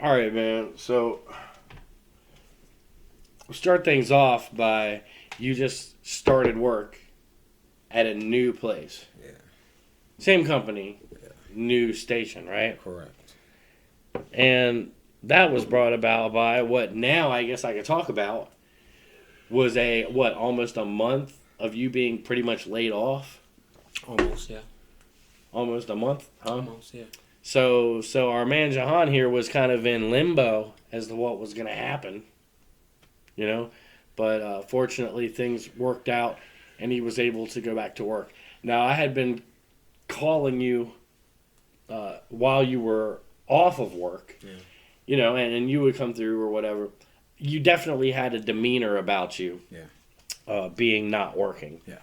All right, man. So we'll start things off by you just started work at a new place. Yeah. Same company, Yeah. new station, right? Correct. And that was brought about by what now I guess I could talk about was almost a month of you being pretty much laid off. Almost, yeah. Almost a month, huh? Almost, yeah. So our man Jahan here was kind of in limbo as to what was going to happen, you know. But fortunately, things worked out, and he was able to go back to work. Now I had been calling you while you were off of work, Yeah. and you would come through or whatever. You definitely had a demeanor about you, Yeah. being not working. Yeah.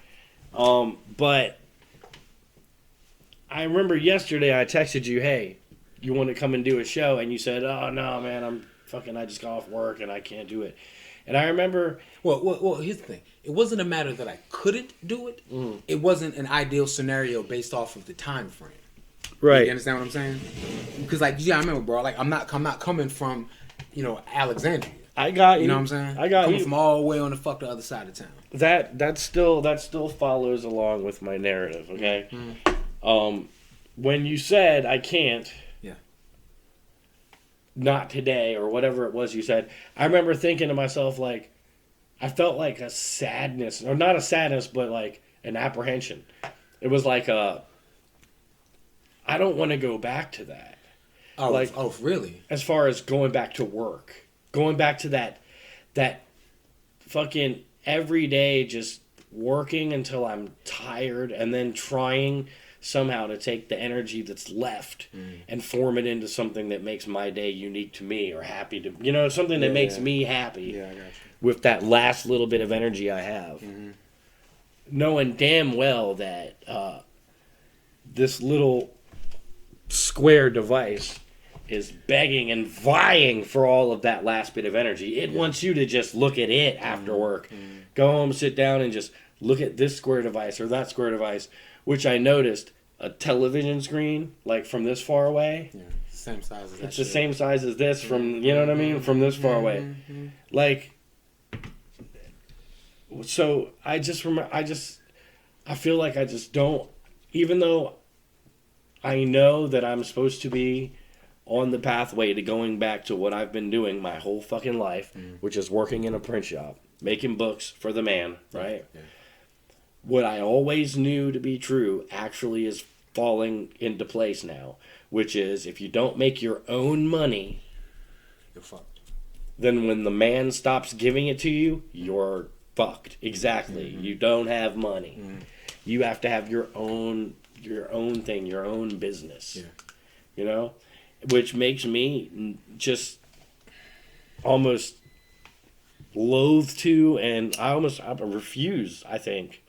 But I remember yesterday I texted you, hey, you want to come and do a show? And you said, oh, no, man, I just got off work and I can't do it. And I remember... Well, here's the thing. It wasn't a matter that I couldn't do it. It wasn't an ideal scenario based off of the time frame. Right. You understand what I'm saying? Because, I remember, bro. I'm not coming from, Alexandria. I got you. You know what I'm saying? I got coming you. from all the way on the other side of town. That still follows along with my narrative, okay? When you said I can't... Yeah. Not today or whatever it was you said, I remember thinking to myself, like, I felt like a sadness, or not a sadness, but like an apprehension. It was like I don't want to go back to that. Oh, really? As far as going back to work, going back to that fucking every day just working until I'm tired and then trying somehow to take the energy that's left and form it into something that makes my day unique to me or happy to, something that makes me happy. Yeah, I got you. With that last little bit of energy I have. Knowing damn well that this little square device is begging and vying for all of that last bit of energy. It wants you to just look at it after work. Go home, sit down, and just look at this square device or that square device, which I noticed a television screen, like from this far away. Yeah, same size as that. It's the same size as this from, you know what I mean? From this far away. Like, so I just remember, I feel like I just don't, even though I know that I'm supposed to be on the pathway to going back to what I've been doing my whole fucking life, which is working in a print shop, making books for the man, right? Yeah. What I always knew to be true actually is falling into place now, which is if you don't make your own money, You're fucked. then when the man stops giving it to you, you're fucked. Exactly. You don't have money. You have to have your own thing, your own business. Yeah. Which makes me just almost loath to, and I refuse, I think,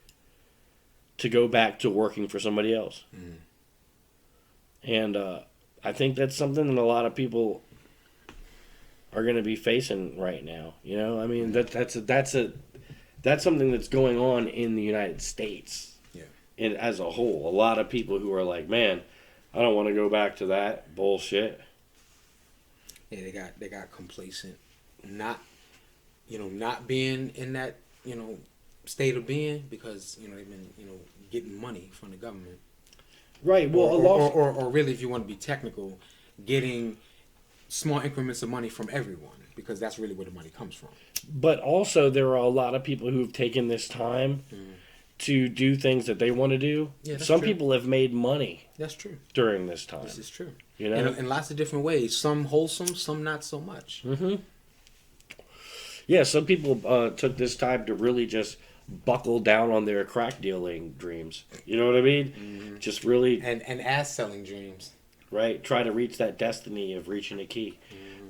to go back to working for somebody else. And I think that's something that a lot of people are going to be facing right now. I mean, that's something that's going on in the United States. Yeah. And as a whole, a lot of people who are like, man, I don't want to go back to that bullshit. Yeah, they got complacent, not being in that state of being because they've been getting money from the government. Right. Well, or really, if you want to be technical, getting small increments of money from everyone because that's really where the money comes from. But also, there are a lot of people who've taken this time to do things that they want to do. Yeah, Some true. people have made money That's true. during this time. This is true. In lots of different ways. Some wholesome, some not so much. Yeah, some people took this time to really just buckle down on their crack dealing dreams. You know what I mean? Just really... And ass selling dreams. Right? Try to reach that destiny of reaching a key.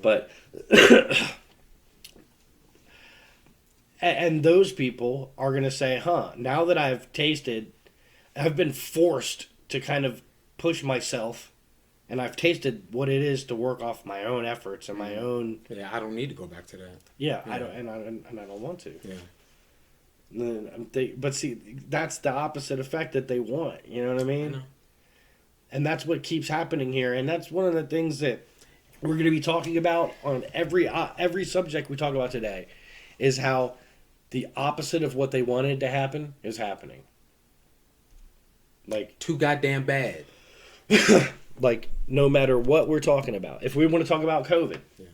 But... and those people are going to say, now that I've been forced to kind of push myself, and I've tasted what it is to work off my own efforts and my own... Yeah, I don't need to go back to that. Yeah, I don't, and I don't want to. Yeah. But see, that's the opposite effect that they want. You know what I mean? I know. And that's what keeps happening here. And that's one of the things that we're going to be talking about on every subject we talk about today is how the opposite of what they wanted to happen is happening. Like Too goddamn bad. like no matter what we're talking about. If we want to talk about COVID, Yeah.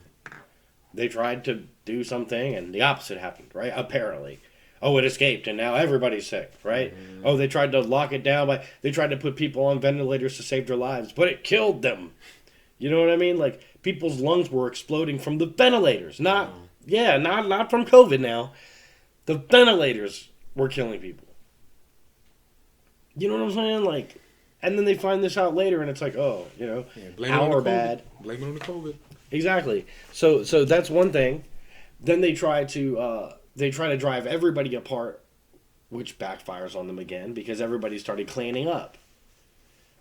they tried to do something and the opposite happened, right? Apparently. Oh, it escaped and now everybody's sick, right? Mm-hmm. Oh, they tried to lock it down by they tried to put people on ventilators to save their lives, but it killed them. You know what I mean? Like people's lungs were exploding from the ventilators. Not from COVID now. The ventilators were killing people. You know what I'm saying? Like, and then they find this out later, and it's like, oh, you know, Blame it on our the COVID. bad. Blame it on the COVID. Exactly. So that's one thing. Then they try to drive everybody apart, which backfires on them again because everybody started clanning up.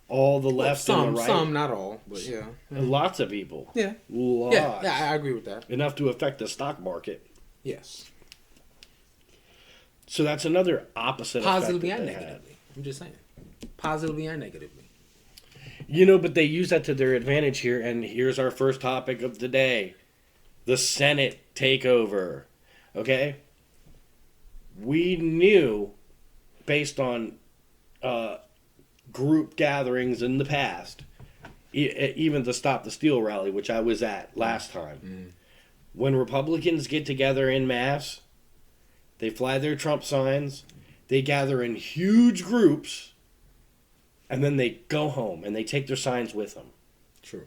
All the left and the right. Some, not all, but yeah. Lots of people. Yeah. Lots. Yeah, I agree with that. Enough to affect the stock market. Yes. So that's another opposite Positively effect and that they had. negatively. I'm just saying. Positively and negatively. You know, but they use that to their advantage here, and here's our first topic of the day. The Senate takeover. Okay? We knew, based on group gatherings in the past, even the Stop the Steal rally, which I was at last time, when Republicans get together en masse, they fly their Trump signs, they gather in huge groups, and then they go home and they take their signs with them. True.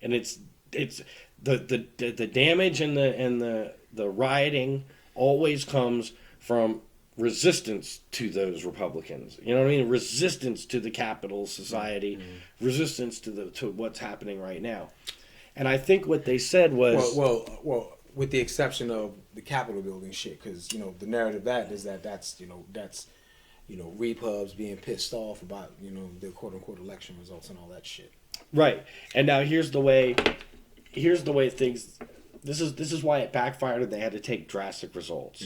And it's the damage and the rioting always comes from resistance to those Republicans. You know what I mean? Resistance to the capital society, resistance to what's happening right now. And I think what they said was well, with the exception of the Capitol building shit, because the narrative that's repubs being pissed off about the quote unquote election results and all that shit. Right. And now here's the way things. This is why it backfired and they had to take drastic results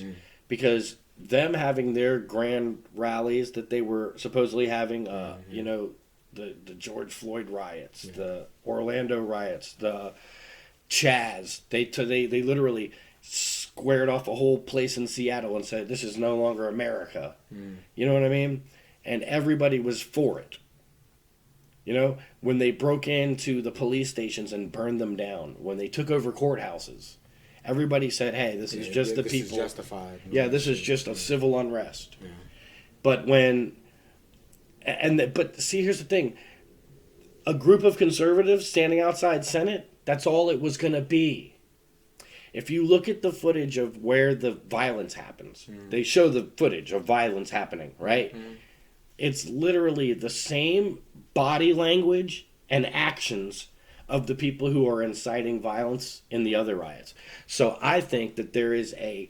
because them having their grand rallies that they were supposedly having, the George Floyd riots, the Orlando riots, the Chaz. They literally squared off a whole place in Seattle and said this is no longer America. You know what I mean? And everybody was for it. You know, when they broke into the police stations and burned them down, when they took over courthouses, everybody said, "Hey, this is just the people." This is justified. Yeah, this is just a civil unrest. Yeah. But but see, here's the thing: a group of conservatives standing outside Senate. That's all it was going to be. If you look at the footage of where the violence happens, they show the footage of violence happening, right? It's literally the same body language and actions of the people who are inciting violence in the other riots. So I think that there is a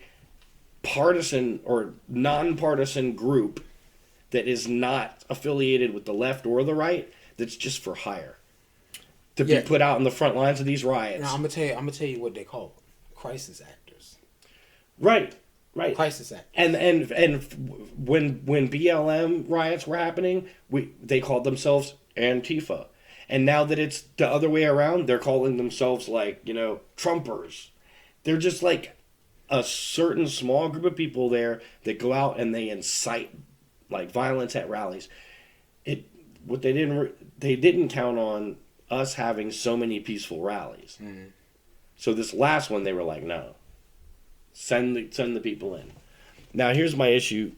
partisan or nonpartisan group that is not affiliated with the left or the right that's just for hire to be put out in the front lines of these riots. Now I'm gonna tell you what they call crisis actors. Right. Crisis actors. And when BLM riots were happening, they called themselves Antifa. And now that it's the other way around, they're calling themselves Trumpers. They're just like a certain small group of people there that go out and they incite violence at rallies. They didn't count on us having so many peaceful rallies. So this last one, they were like, no, send the people in. Now here's my issue.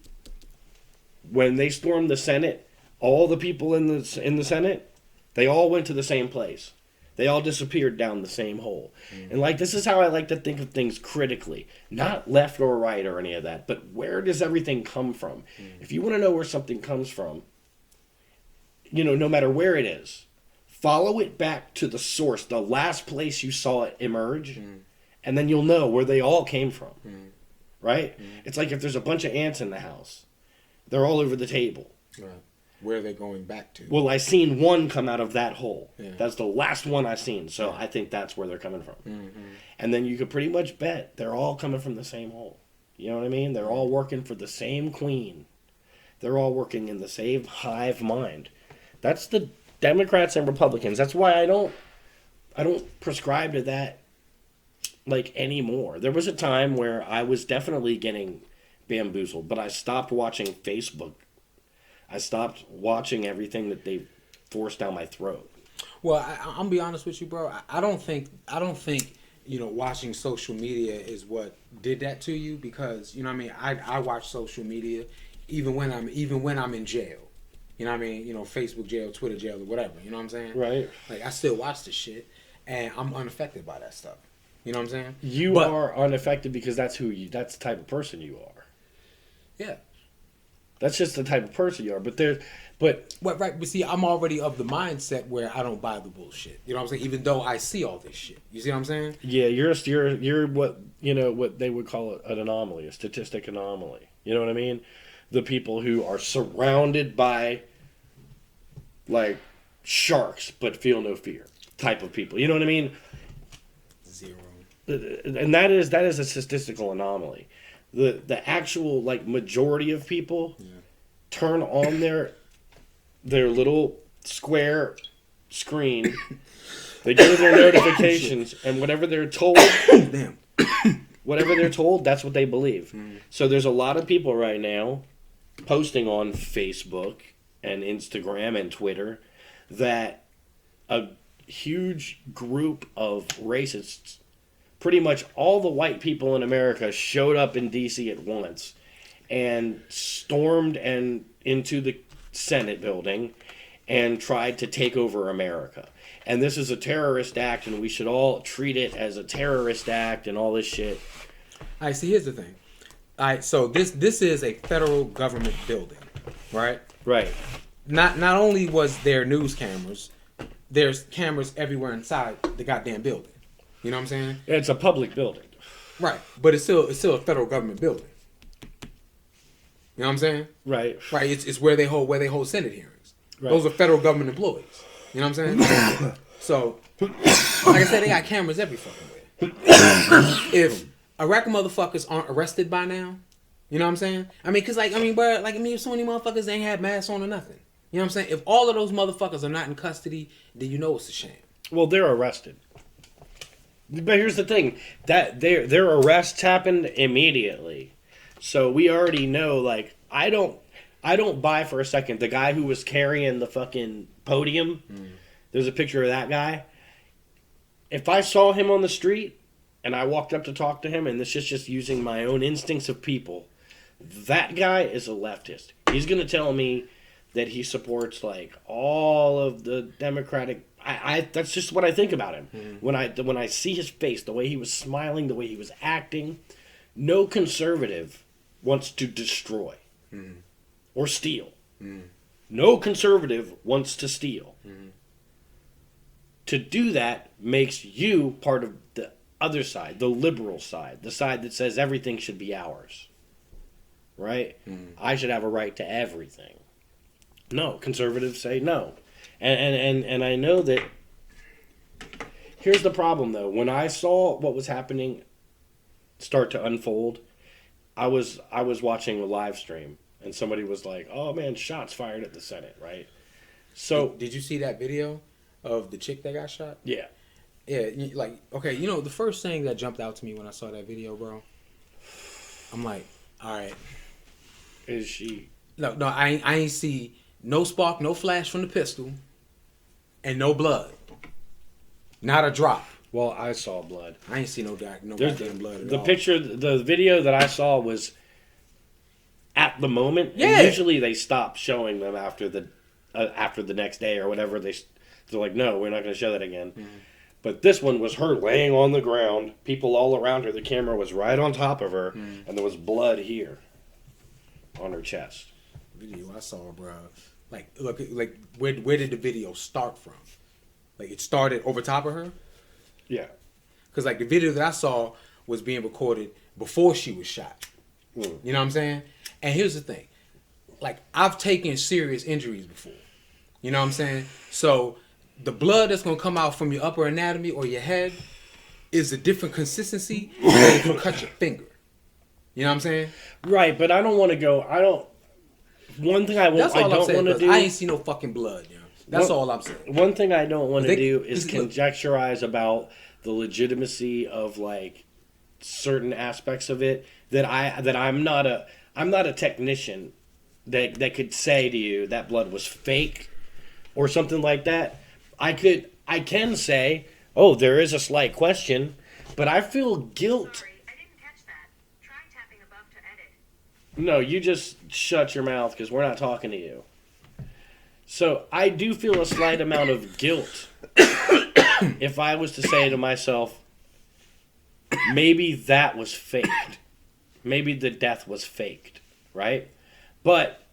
When they stormed the Senate, all the people in the Senate, they all went to the same place. They all disappeared down the same hole. And this is how I like to think of things critically. Not left or right or any of that, but where does everything come from? If you want to know where something comes from, no matter where it is, follow it back to the source, the last place you saw it emerge, and then you'll know where they all came from. Right? It's like if there's a bunch of ants in the house, they're all over the table. Right. Where are they going back to? Well, I seen one come out of that hole. Yeah. That's the last one I seen, so I think that's where they're coming from. And then you could pretty much bet they're all coming from the same hole. You know what I mean? They're all working for the same queen. They're all working in the same hive mind. That's the Democrats and Republicans. That's why I don't prescribe to that like anymore. There was a time where I was definitely getting bamboozled, but I stopped watching Facebook. I stopped watching everything that they forced down my throat. Well, I'm gonna be honest with you, bro. I don't think watching social media is what did that to you, because you know what I mean. I watch social media even when I'm in jail. You know what I mean? Facebook jail, Twitter jail, or whatever. You know what I'm saying? Right. Like I still watch this shit, and I'm unaffected by that stuff. You know what I'm saying? You are unaffected because that's the type of person you are. Yeah. That's just the type of person you are. But Right, but see, I'm already of the mindset where I don't buy the bullshit. You know what I'm saying? Even though I see all this shit. You see what I'm saying? yeah, you're what what they would call an anomaly, a statistic anomaly. You know what I mean? The people who are surrounded by like sharks but feel no fear type of people. You know what I mean? Zero. And that is a statistical anomaly. The actual like majority of people turn on their little square screen. They go to their notifications, and whatever they're told, Damn. whatever they're told, that's what they believe. So there's a lot of people right now posting on Facebook and Instagram and Twitter that a huge group of racists, pretty much all the white people in America, showed up in D.C. at once and stormed into the Senate building and tried to take over America. And this is a terrorist act, and we should all treat it as a terrorist act and all this shit. All right, see, here's the thing. All right, so this is a federal government building, right? Right. Not only was there news cameras, there's cameras everywhere inside the goddamn building. You know what I'm saying? It's a public building. Right, but it's still a federal government building. You know what I'm saying? Right. Right, it's where they hold Senate hearings. Right. Those are federal government employees. You know what I'm saying? So, like I said, they got cameras every fucking way. If Iraqi motherfuckers aren't arrested by now, you know what I'm saying? I mean, if so many motherfuckers ain't had masks on or nothing. You know what I'm saying? If all of those motherfuckers are not in custody, then you know it's a shame. Well, they're arrested. But here's the thing, that their arrests happened immediately. So we already know, like, I don't buy for a second the guy who was carrying the fucking podium. There's a picture of that guy. If I saw him on the street and I walked up to talk to him, and this is just using my own instincts of people, that guy is a leftist. He's going to tell me that he supports like all of the Democratic. I that's just what I think about him. When I see his face, the way he was smiling, the way he was acting. No conservative wants to destroy or steal. No conservative wants to steal. To do that makes you part of the other side, the liberal side, the side that says everything should be ours. Right? I should have a right to everything. No, conservatives say no. And I know that. Here's the problem, though. When I saw what was happening start to unfold, I was watching a live stream, and somebody was like, "Oh man, shots fired at the Senate!" Right? So did you see that video of the chick that got shot? Yeah. Yeah, like, okay, the first thing that jumped out to me when I saw that video, bro, I'm like, all right. Is she? No, I ain't see no spark, no flash from the pistol, and no blood. Not a drop. Well, I saw blood. I ain't see no goddamn blood at all. The picture, the video that I saw was at the moment. Yeah. And usually they stop showing them after the next day or whatever. They're like, no, we're not going to show that again. But this one was her laying on the ground, people all around her. The camera was right on top of her, and there was blood here on her chest. Video I saw, bro. Like, look, like where did the video start from? Like, it started over top of her? Yeah. Because, like, the video that I saw was being recorded before she was shot. You know what I'm saying? And here's the thing. Like, I've taken serious injuries before. You know what I'm saying? So, the blood that's going to come out from your upper anatomy or your head is a different consistency than if you cut your finger. You know what I'm saying? Right, but I don't want to go. One thing I don't want to do. I ain't see no fucking blood, yo. That's all I'm saying. One thing I don't want to do is look, conjecturize about the legitimacy of like certain aspects of it I'm not a technician that could say to you that blood was fake or something like that. I can say, oh, there is a slight question, but I feel guilt. Sorry, I didn't catch that. Try tapping above to edit. No, you just shut your mouth because we're not talking to you. So I do feel a slight amount of guilt if I was to say to myself, maybe that was faked. Maybe the death was faked, right? But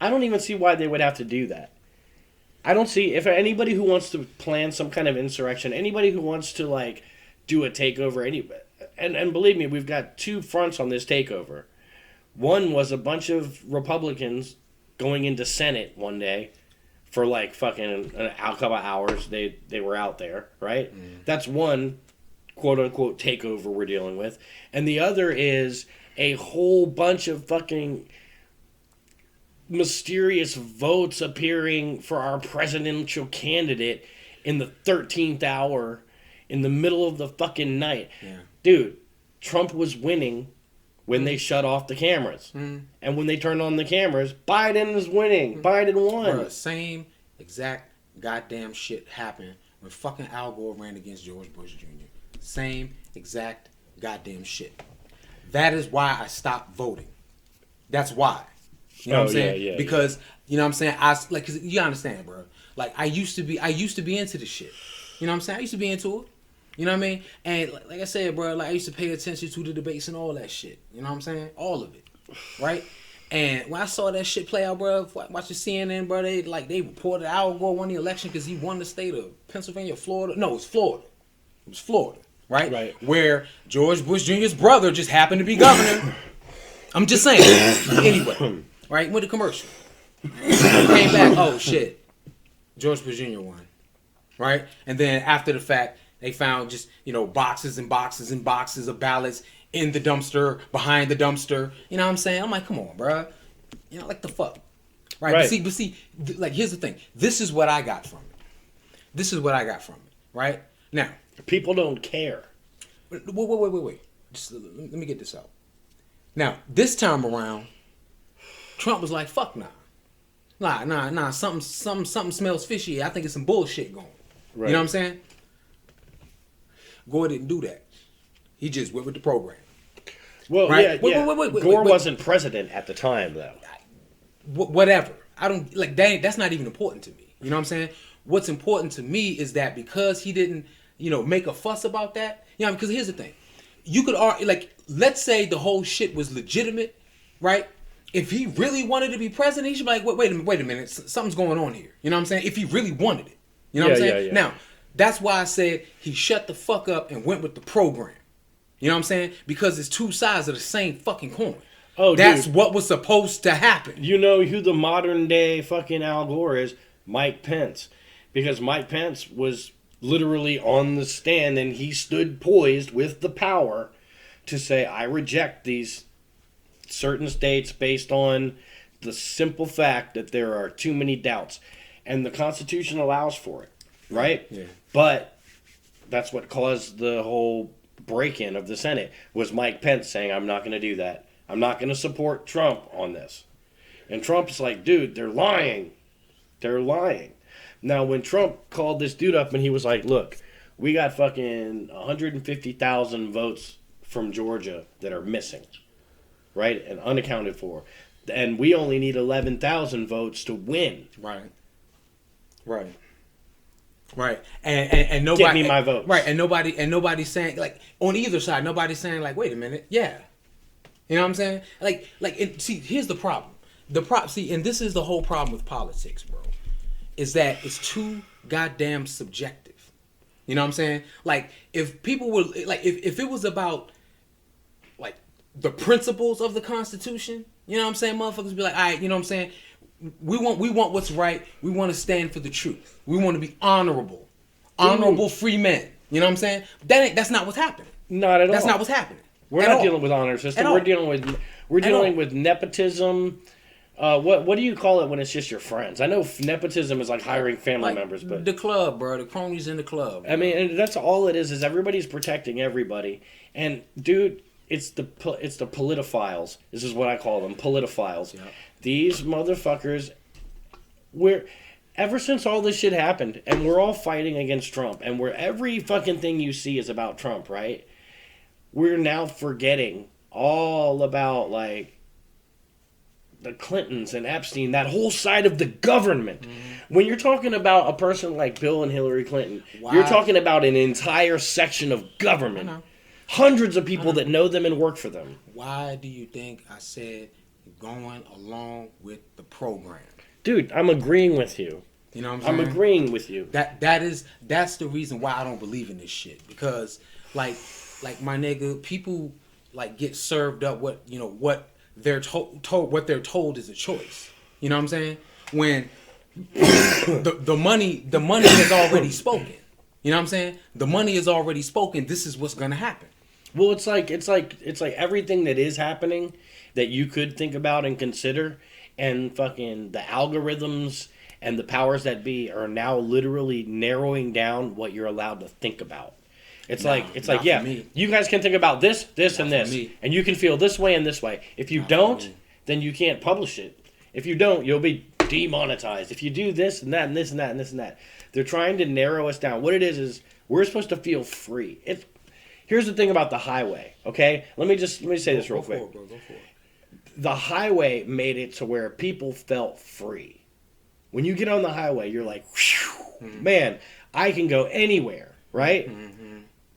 I don't even see why they would have to do that. I don't see, if anybody who wants to plan some kind of insurrection, anybody who wants to like do a takeover, and believe me, we've got two fronts on this takeover. One was a bunch of Republicans going into Senate one day for like fucking a couple of hours. They were out there, right? That's one quote unquote takeover we're dealing with. And the other is a whole bunch of fucking mysterious votes appearing for our presidential candidate in the 13th hour in the middle of the fucking night. Yeah. Dude, Trump was winning when they shut off the cameras. And when they turned on the cameras, Biden is winning. Biden won. Bruh, same exact goddamn shit happened when fucking Al Gore ran against George Bush Jr. Same exact goddamn shit. That is why I stopped voting. That's why. You know what I'm saying? Yeah, because you know what I'm saying. Cause you understand, bro. Like I used to be into this shit. You know what I'm saying? I used to be into it. You know what I mean? And like I said, bro, like I used to pay attention to the debates and all that shit. You know what I'm saying? All of it, right? And when I saw that shit play out, bro, watching CNN, bro, they reported Al Gore won the election because he won the state of Pennsylvania, Florida. No, it was Florida. It was Florida, right? Right. Where George Bush Jr.'s brother just happened to be governor. I'm just saying. Anyway, right? Went to commercial. Came back. Oh shit, George Bush Jr. won, right? And then after the fact, they found just, boxes and boxes and boxes of ballots in the dumpster, behind the dumpster. You know what I'm saying? I'm like, come on, bro. Like the fuck. Right? But see, like, here's the thing. This is what I got from it. Right? Now. People don't care. Wait. Just let me get this out. Now, this time around, Trump was like, fuck nah. Nah. Something smells fishy. I think it's some bullshit going. Right. You know what I'm saying? Gore didn't do that. He just went with the program. Well, right? yeah. Wait, Gore wasn't president at the time, though. Whatever. I don't like that. That's not even important to me. You know what I'm saying? What's important to me is that because he didn't, make a fuss about that. Because here's the thing. You could argue, like, let's say the whole shit was legitimate, right? If he really wanted to be president, he should be like, wait a minute, something's going on here. You know what I'm saying? If he really wanted it. You know what I'm saying? Yeah. Now, that's why I said he shut the fuck up and went with the program. You know what I'm saying? Because it's two sides of the same fucking coin. Oh, that's dude. what was supposed to happen. You know who the modern day fucking Al Gore is? Mike Pence. Because Mike Pence was literally on the stand and he stood poised with the power to say, I reject these certain states based on the simple fact that there are too many doubts. And the Constitution allows for it, right? Yeah. But that's what caused the whole break-in of the Senate, was Mike Pence saying, I'm not going to do that. I'm not going to support Trump on this. And Trump's like, dude, they're lying. They're lying. Now, when Trump called this dude up and he was like, look, we got fucking 150,000 votes from Georgia that are missing, right? And unaccounted for. And we only need 11,000 votes to win. Right. And nobody Get me my votes. Right. And nobody's saying, like, on either side, nobody's saying, like, wait a minute, yeah. You know what I'm saying? See, here's the problem. And this is the whole problem with politics, bro. Is that it's too goddamn subjective. You know what I'm saying? Like, if people were, like, if it was about, like, the principles of the Constitution, you know what I'm saying? Motherfuckers would be like, all right, you know what I'm saying? We want what's right. We want to stand for the truth. We want to be honorable free men. You know what I'm saying? That's not what's happening. Not at all. That's not what's happening. We're not dealing with honor system. We're dealing with nepotism, What do you call it when it's just your friends? I know nepotism is like hiring family Like members, but the club, bro, the cronies in the club. I mean, and that's all it is everybody's protecting everybody. And dude, it's the politophiles. This is what I call them, politophiles. Yeah. These motherfuckers, ever since all this shit happened, and we're all fighting against Trump, and where every fucking thing you see is about Trump, right? We're now forgetting all about like the Clintons and Epstein, that whole side of the government. When you're talking about a person like Bill and Hillary Clinton, you're talking about an entire section of government. I know. Hundreds of people that know them and work for them. Why do you think I said going along with the program? Dude, I'm agreeing with you. You know what I'm saying? I'm agreeing with you. That's the reason why I don't believe in this shit. Because like my nigga, people like get served up what they're told what they're told is a choice. You know what I'm saying? When the money has already spoken. You know what I'm saying? The money is already spoken. This is what's gonna happen. Well, it's like everything that is happening that you could think about and consider, and fucking the algorithms and the powers that be are now literally narrowing down what you're allowed to think about. It's like yeah, you guys can think about this, and this, and you can feel this way and this way. If you don't, then you can't publish it. If you don't, you'll be demonetized. If you do this and that and this and that and this and that, they're trying to narrow us down. What it is we're supposed to feel free. Here's the thing about the highway. Okay, let me say this real quick. Go for it. The highway made it to where people felt free. When you get on the highway, you're like, whew, man, I can go anywhere, right?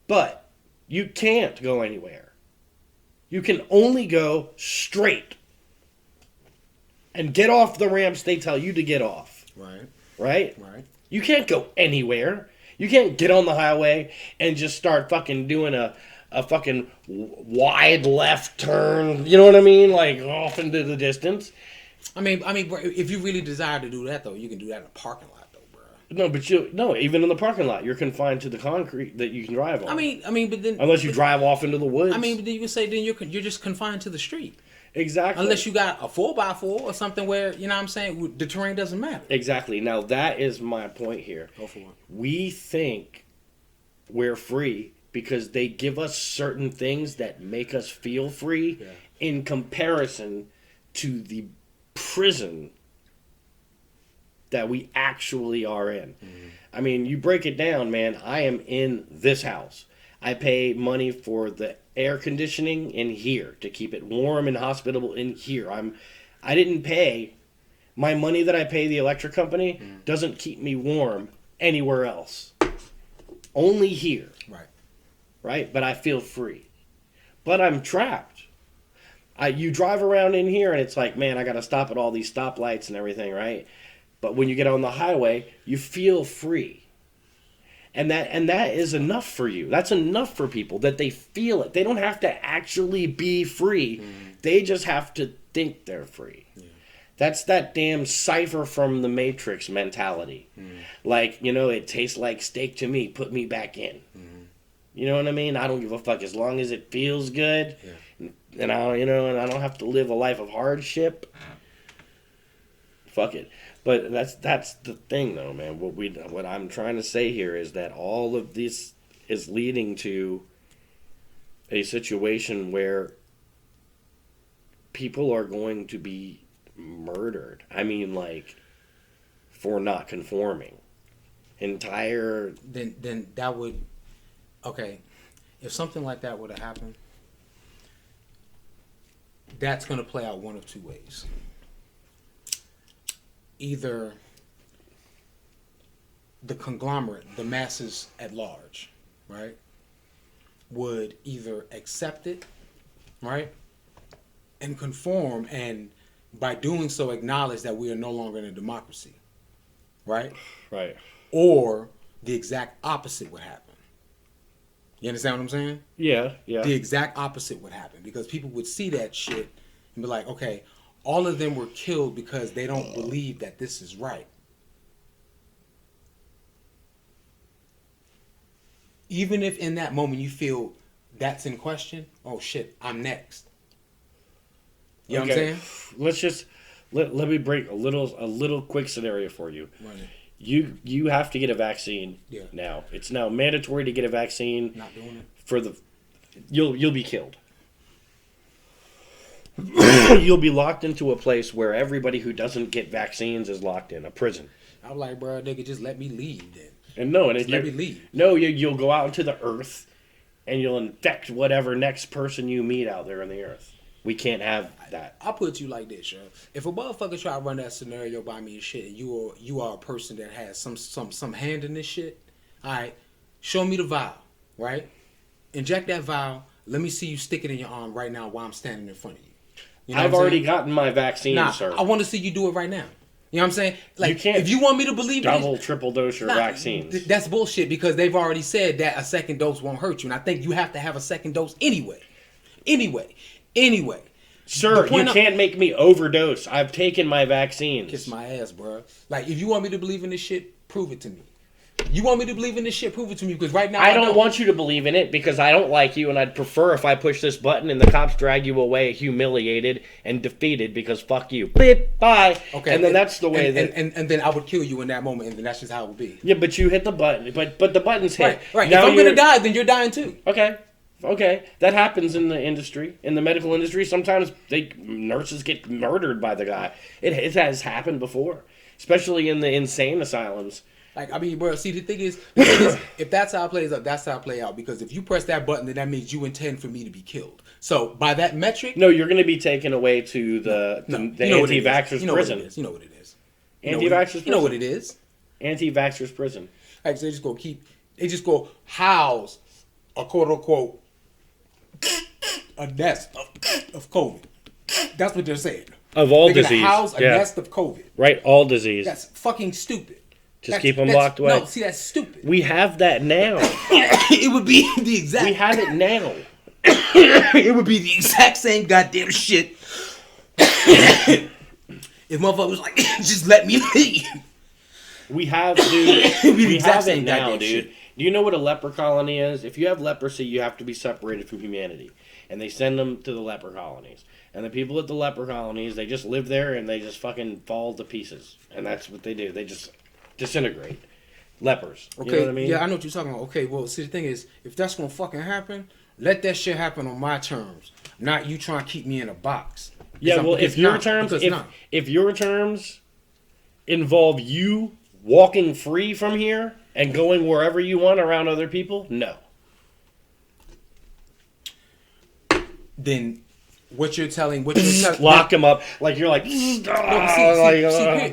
But you can't go anywhere. You can only go straight and get off the ramps they tell you to get off. Right? You can't go anywhere. You can't get on the highway and just start fucking doing a fucking wide left turn. You know what I mean? Like off into the distance. I mean, bro, if you really desire to do that, though, you can do that in a parking lot, though, bro. No, even in the parking lot, you're confined to the concrete that you can drive on. I mean, but then unless you drive off into the woods. I mean, but then you can say you're just confined to the street. Exactly. Unless you got a 4x4 or something where, you know what I'm saying, the terrain doesn't matter. Exactly. Now, that is my point here. Go for it. We think we're free because they give us certain things that make us feel free in comparison to the prison that we actually are in. I mean, you break it down, man. I am in this house. I pay money for the air conditioning in here to keep it warm and hospitable in here. I didn't pay my money that I pay the electric company doesn't keep me warm anywhere else. Only here. Right? But I feel free. But I'm trapped. You drive around in here and it's like, man, I got to stop at all these stoplights and everything, right? But when you get on the highway, you feel free. And that is enough for you. That's enough for people, that they feel it. They don't have to actually be free. They just have to think they're free. That's that damn Cypher from the Matrix mentality. Like, it tastes like steak to me. Put me back in. You know what I mean? I don't give a fuck as long as it feels good. And I don't have to live a life of hardship. Fuck it. But that's the thing, though, man. What I'm trying to say here is that all of this is leading to a situation where people are going to be murdered. I mean, like, for not conforming. Then that would... Okay, if something like that were to happen, that's going to play out one of two ways. Either the conglomerate, the masses at large, right, would either accept it, right, and conform, and by doing so acknowledge that we are no longer in a democracy, right? Right. Or the exact opposite would happen. You understand what I'm saying? Yeah. The exact opposite would happen, because people would see that shit and be like, okay, all of them were killed because they don't believe that this is right. Even if in that moment you feel that's in question, oh shit, I'm next. You know what I'm saying? Let me break a little quick scenario for you. Right. You have to get a vaccine Yeah. now. It's now mandatory to get a vaccine Not doing it. for the you'll be killed. You'll be locked into a place where everybody who doesn't get vaccines is locked in a prison. I'm like, bro, nigga, just let me leave then. And no, and if Just let you me leave. no, you'll go out into the earth, and you'll infect whatever next person you meet out there on the earth. We can't have that. I'll put it to you like this, yo. If a motherfucker try to run that scenario by me and shit, and you are a person that has some hand in this shit, all right, show me the vial, right? Inject that vial. Let me see you stick it in your arm right now while I'm standing in front of you. You know I've what I'm already saying? gotten my vaccine, Nah, sir. I want to see you do it right now. You know what I'm saying? Like, You can't if you want me to believe Double, this, triple dose your nah, vaccines. that's bullshit because they've already said that a second dose won't hurt you, and I think you have to have a second dose anyway. Anyway. Sir, The you point can't make me overdose. I've taken my vaccines. Kiss my ass, bro. Like, if you want me to believe in this shit, prove it to me. You want me to believe in this shit, prove it to me. Because right now, I don't want you to believe in it because I don't like you, and I'd prefer if I push this button and the cops drag you away humiliated and defeated because fuck you. Beep, bye. Okay, and then that's the way and then I would kill you in that moment, and then that's just how it would be. Yeah, but you hit the button. But the button's hit. Right. Now If I'm gonna you're- die, then you're dying too. Okay. That happens in the industry, in the medical industry. Sometimes nurses get murdered by the guy. It has happened before, especially in the insane asylums. Like, I mean, bro, see, the thing is, if that's how it plays out, that's how it play out. Because if you press that button, then that means you intend for me to be killed. So, by that metric... No, you're going to be taken away to the anti-vaxxers prison. You know what it is. Anti-vaxxers prison. You know what it is. Anti-vaxxers prison. Like, so they just go house a quote-unquote a nest of COVID. That's what they're saying. Of all They're gonna disease. house a nest of COVID. Right, all disease. That's fucking stupid. Just keep them locked away. No, see, that's stupid. We have that now. It would be the exact... We have it now. It would be the exact same goddamn shit if motherfucker was like, just let me leave. We have, dude. It'd be the We exact have it same now, goddamn dude. shit. Do you know what a leper colony is? If you have leprosy, you have to be separated from humanity. And they send them to the leper colonies. And the people at the leper colonies, they just live there and they just fucking fall to pieces. And that's what they do. They just disintegrate. Lepers. Okay, You know what I mean? yeah, I know what you're talking about. Okay, well, see, the thing is, if that's gonna fucking happen, let that shit happen on my terms, not you trying to keep me in a box. Yeah, well, if your terms involve you walking free from here and going wherever you want around other people, no. Then what you're telling, Lock him up like you're like.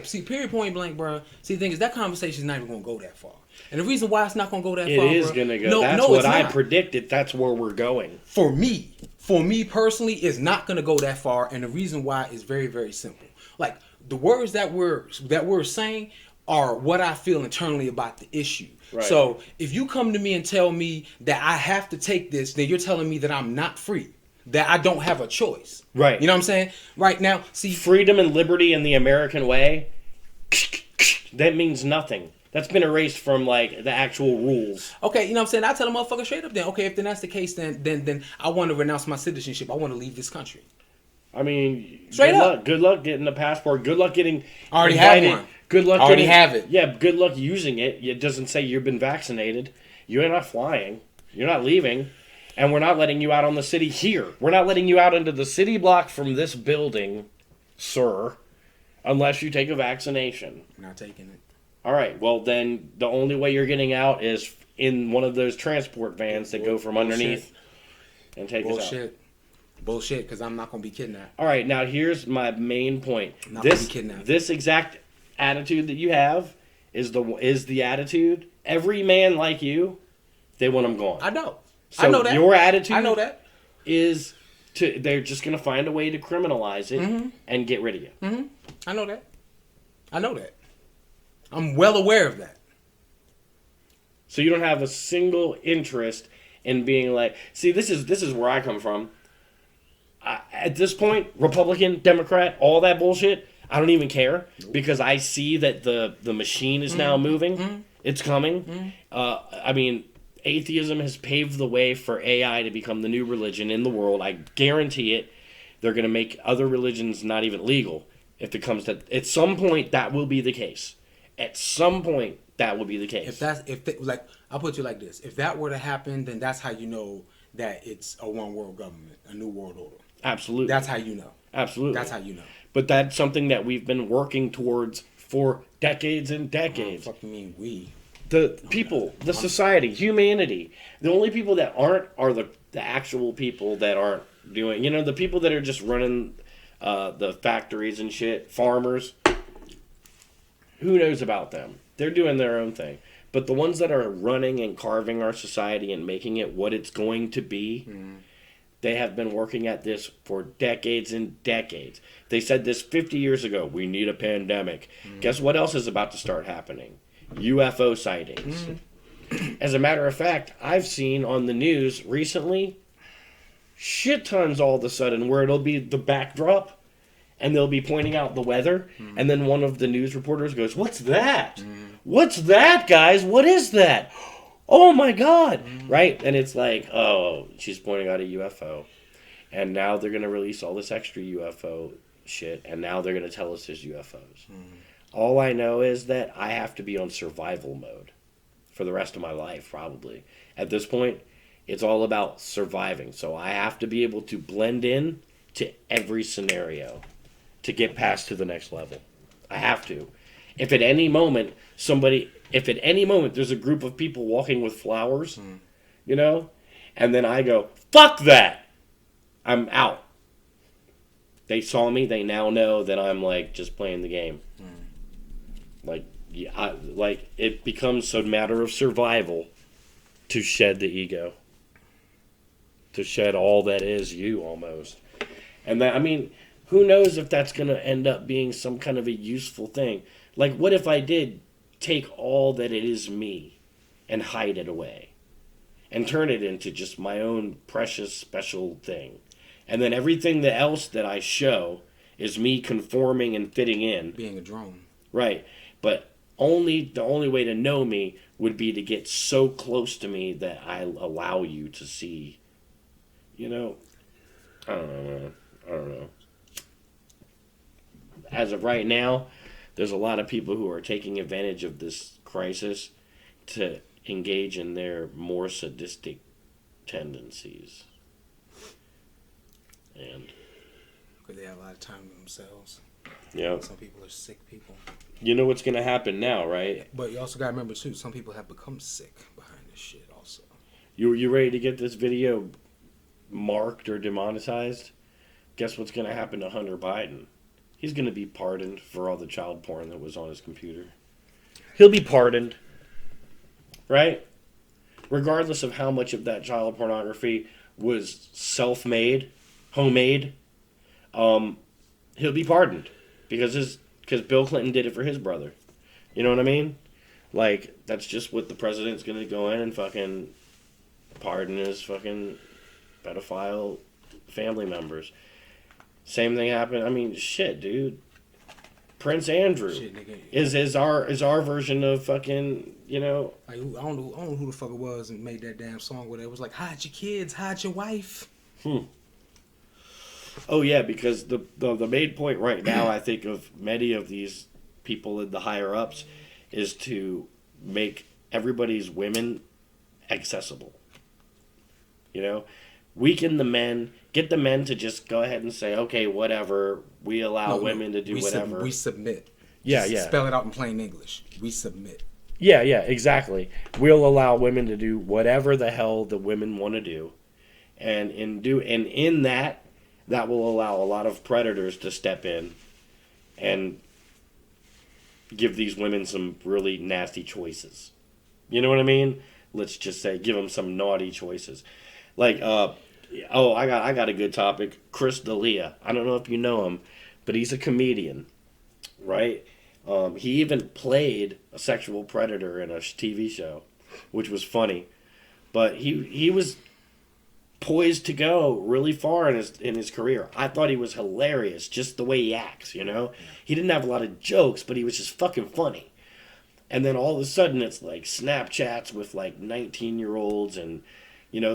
see, period, point blank, bro. See, the thing is, that conversation is not even gonna go that far. And the reason why it's not gonna go that far, It is bro, gonna go. No, That's no, what it's I not. predicted. That's where we're going. For me personally, it's not gonna go that far, and the reason why is very, very simple. Like, the words that we're saying are what I feel internally about the issue. Right. So if you come to me and tell me that I have to take this, then you're telling me that I'm not free, that I don't have a choice. Right. You know what I'm saying? Right now, see, Freedom and liberty in the American way. That means nothing. That's been erased from like the actual rules. okay, you know what I'm saying? I tell a motherfucker straight up then, okay, if then that's the case, then I want to renounce my citizenship. I want to leave this country. I mean, Straight good up. luck. Good luck getting a passport. Good luck getting. I already have invited. one. Good luck. Already getting, have it. Yeah, good luck using it. It doesn't say you've been vaccinated. You're not flying. You're not leaving, and we're not letting you out on the city here. We're not letting you out into the city block from this building, sir, unless you take a vaccination. I'm not taking it. All right. Well, then the only way you're getting out is in one of those transport vans that go from underneath and take us out. Bullshit, because I'm not going to be kidnapped. All right, now here's my main point. I'm not gonna be kidnapped. This exact attitude that you have is the attitude. Every man like you, they want them gone. I know. So I know that. your attitude I know that. is they're just going to find a way to criminalize it and get rid of you. Mm-hmm. I know that. I know that. I'm well aware of that. So you don't have a single interest in being like, see, this is where I come from. At this point, Republican, Democrat, all that bullshit, I don't even care because I see that the machine is now moving. It's coming. I mean, atheism has paved the way for AI to become the new religion in the world. I guarantee it. They're going to make other religions not even legal. If it comes to, at some point, that will be the case. At some point, that will be the case. Like, I'll put you like this: if that were to happen, then that's how you know that it's a one world government, a new world order. Absolutely. That's how you know. Absolutely. That's how you know. But that's something that we've been working towards for decades and decades. What do you mean we? The people, the society, humanity. The only people that aren't are the actual people that aren't doing, the people that are just running the factories and shit, farmers. Who knows about them? They're doing their own thing. But the ones that are running and carving our society and making it what it's going to be, they have been working at this for decades and decades. They said this 50 years ago, we need a pandemic. Guess what else is about to start happening? UFO sightings. As a matter of fact, I've seen on the news recently shit tons all of a sudden where it'll be the backdrop and they'll be pointing out the weather, and then one of the news reporters goes, "What's that? What's that, guys? What is that? Oh my God!" Right? And it's like, oh, she's pointing out a UFO, and now they're gonna release all this extra UFO shit, and now they're gonna tell us there's UFOs. All I know is that I have to be on survival mode for the rest of my life, probably. At this point, it's all about surviving. So I have to be able to blend in to every scenario to get past to the next level. I have to. If at any moment there's a group of people walking with flowers, and then I go, fuck that, I'm out. They saw me, they now know that I'm like just playing the game. Like it becomes a matter of survival to shed the ego. To shed all that is you almost. And that, I mean, who knows if that's going to end up being some kind of a useful thing. Like, what if I did take all that it is me and hide it away and turn it into just my own precious special thing? And then everything else that I show is me conforming and fitting in. Being a drone. Right. But the only way to know me would be to get so close to me that I allow you to see. I don't know, man. I don't know. As of right now, there's a lot of people who are taking advantage of this crisis to engage in their more sadistic tendencies. And because they have a lot of time to themselves. Yeah. Some people are sick people. You know what's going to happen now, right? But you also got to remember, too, some people have become sick behind this shit also. You ready to get this video marked or demonetized? Guess what's going to happen to Hunter Biden? He's going to be pardoned for all the child porn that was on his computer. He'll be pardoned. Right? Regardless of how much of that child pornography was self-made, homemade, he'll be pardoned. Because Bill Clinton did it for his brother. You know what I mean? Like, that's just what the president's going to go in and fucking pardon his fucking pedophile family members. Same thing happened. I mean, shit, dude. Prince Andrew is our version of fucking, Like, I don't know who the fuck it was and made that damn song where it was like, hide your kids, hide your wife. Oh yeah, because the main point right now, I think, of many of these people in the higher ups is to make everybody's women accessible. Weaken the men, get the men to just go ahead and say, okay, whatever, we allow women to do whatever. We submit. Yeah, just yeah. Spell it out in plain English. We submit. Yeah, exactly. We'll allow women to do whatever the hell the women want to do, and in that will allow a lot of predators to step in and give these women some really nasty choices. You know what I mean? Let's just say give them some naughty choices. Like, I got a good topic. Chris D'Elia. I don't know if you know him, but he's a comedian, right? He even played a sexual predator in a TV show, which was funny. But he was poised to go really far in his career. I thought he was hilarious, just the way he acts, He didn't have a lot of jokes, but he was just fucking funny. And then all of a sudden it's like Snapchats with like 19-year-olds and,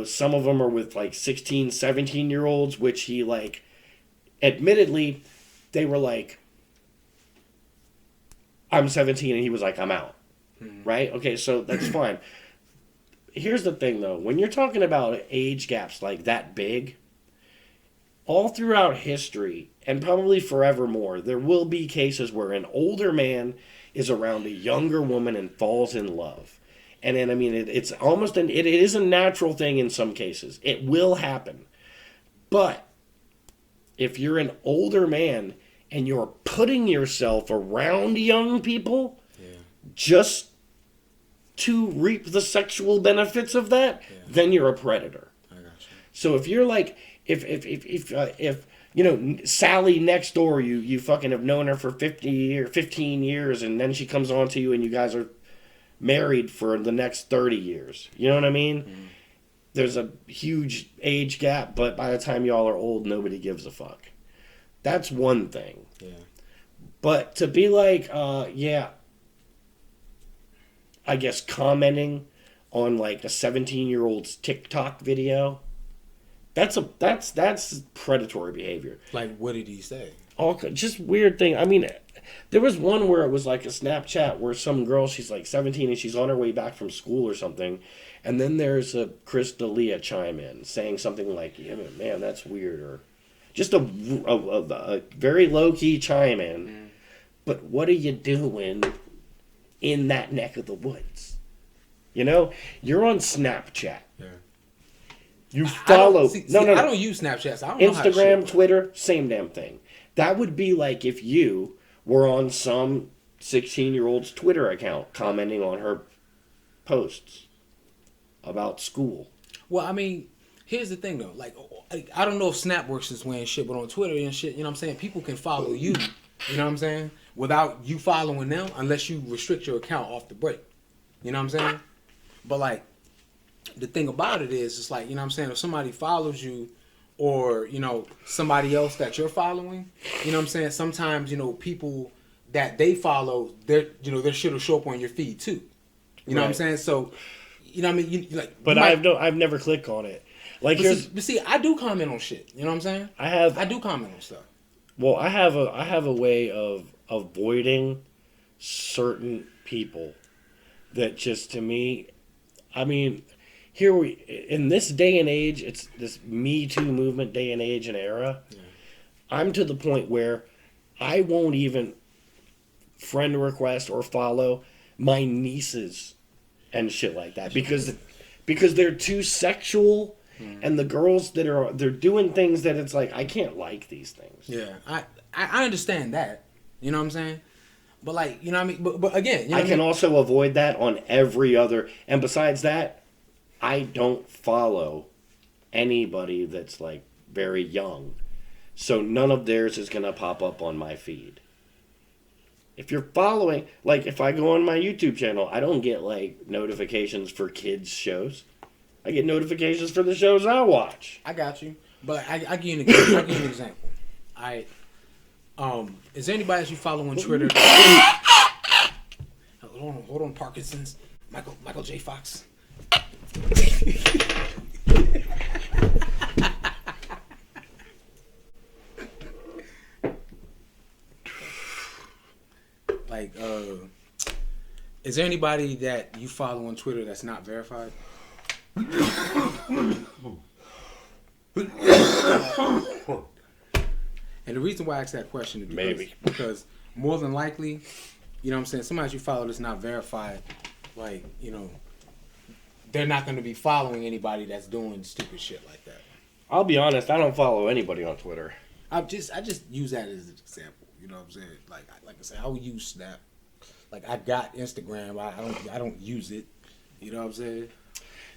some of them are with like 16, 17-year-olds, which he like, admittedly, they were like I'm 17 and he was like, I'm out. Right? Okay, so that's fine. Here's the thing, though. When you're talking about age gaps like that big, all throughout history, and probably forevermore, there will be cases where an older man is around a younger woman and falls in love. And then, I mean, it's almost it is a natural thing in some cases. It will happen. But if you're an older man and you're putting yourself around young people just to reap the sexual benefits of that, then you're a predator. I got you. So if you're like, if you know, Sally next door, you fucking have known her for 15 years, and then she comes on to you and you guys are married for the next 30 years. You know what I mean? Mm-hmm. There's a huge age gap, but by the time y'all are old, nobody gives a fuck. That's one thing. Yeah. But to be like, I guess commenting on like a 17-year-old's TikTok video, that's predatory behavior. Like, what did he say? All just weird thing. I mean, there was one where it was like a Snapchat where some girl, she's like 17 and she's on her way back from school or something, and then there's a Chris D'Elia chime in saying something like, "Yeah, man, that's weird," or just a very low key chime in. Mm. But what are you doing in that neck of the woods? You know, you're on Snapchat. Yeah. You follow. I don't use Snapchat. So I don't know Instagram, Twitter, same damn thing. That would be like if you were on some 16-year-old's Twitter account commenting on her posts about school. Well, I mean, here's the thing though. Like, I don't know if Snap works this way and shit, but on Twitter and shit, you know what I'm saying? People can follow you, you know what I'm saying? Without you following them, unless you restrict your account off the break. You know what I'm saying? But like, the thing about it is, it's like, you know what I'm saying? If somebody follows you, or, you know, somebody else that you're following, you know what I'm saying? Sometimes, you know, people that they follow, their shit will show up on your feed too. You know what I'm saying? So, you know what I mean? But I've never clicked on it. Like, but see, I do comment on shit. You know what I'm saying? I do comment on stuff. Well, I have a way of avoiding certain people that just, to me, I mean, here we, in this day and age, it's this Me Too movement day and age and era. Yeah. I'm to the point where I won't even friend request or follow my nieces and shit like that because they're too sexual, and the girls they're doing things that it's like, I can't like these things. Yeah, I understand that. You know what I'm saying? But like, you know what I mean? But again, you know I can also avoid that on every other, and besides that, I don't follow anybody that's like very young. So none of theirs is going to pop up on my feed. If you're following, like if I go on my YouTube channel, I don't get like notifications for kids shows. I get notifications for the shows I watch. I got you. But I give you an example. Is there anybody that you follow on Twitter? Hold on, Parkinson's. Michael J. Fox. Like, is there anybody that you follow on Twitter that's not verified? And the reason why I asked that question is because more than likely, you know what I'm saying, somebody you follow that's not verified, like, you know, they're not going to be following anybody that's doing stupid shit like that. I'll be honest, I don't follow anybody on Twitter. I just use that as an example. You know what I'm saying? Like I said, I would use Snap. Like, I got Instagram. I don't use it. You know what I'm saying?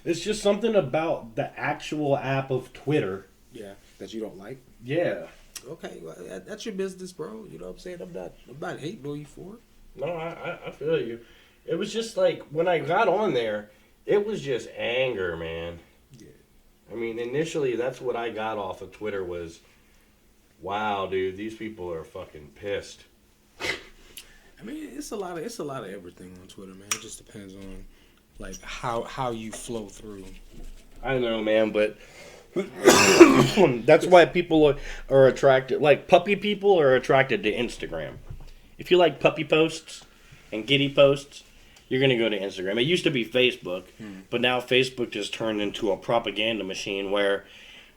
It's just something about the actual app of Twitter. Yeah, that you don't like. Yeah. Okay, well, that's your business, bro. You know what I'm saying? I'm not hating on you for it. No, I feel you. It was just like, when I got on there, it was just anger, man. Yeah. I mean, initially, that's what I got off of Twitter was, wow, dude, these people are fucking pissed. I mean, it's a lot of everything on Twitter, man. It just depends on, like, how you flow through. I don't know, man, but that's why people are attracted. Like, puppy people are attracted to Instagram. If you like puppy posts, and Giddy posts, you're going to go to Instagram. It used to be Facebook, but now Facebook just turned into a propaganda machine where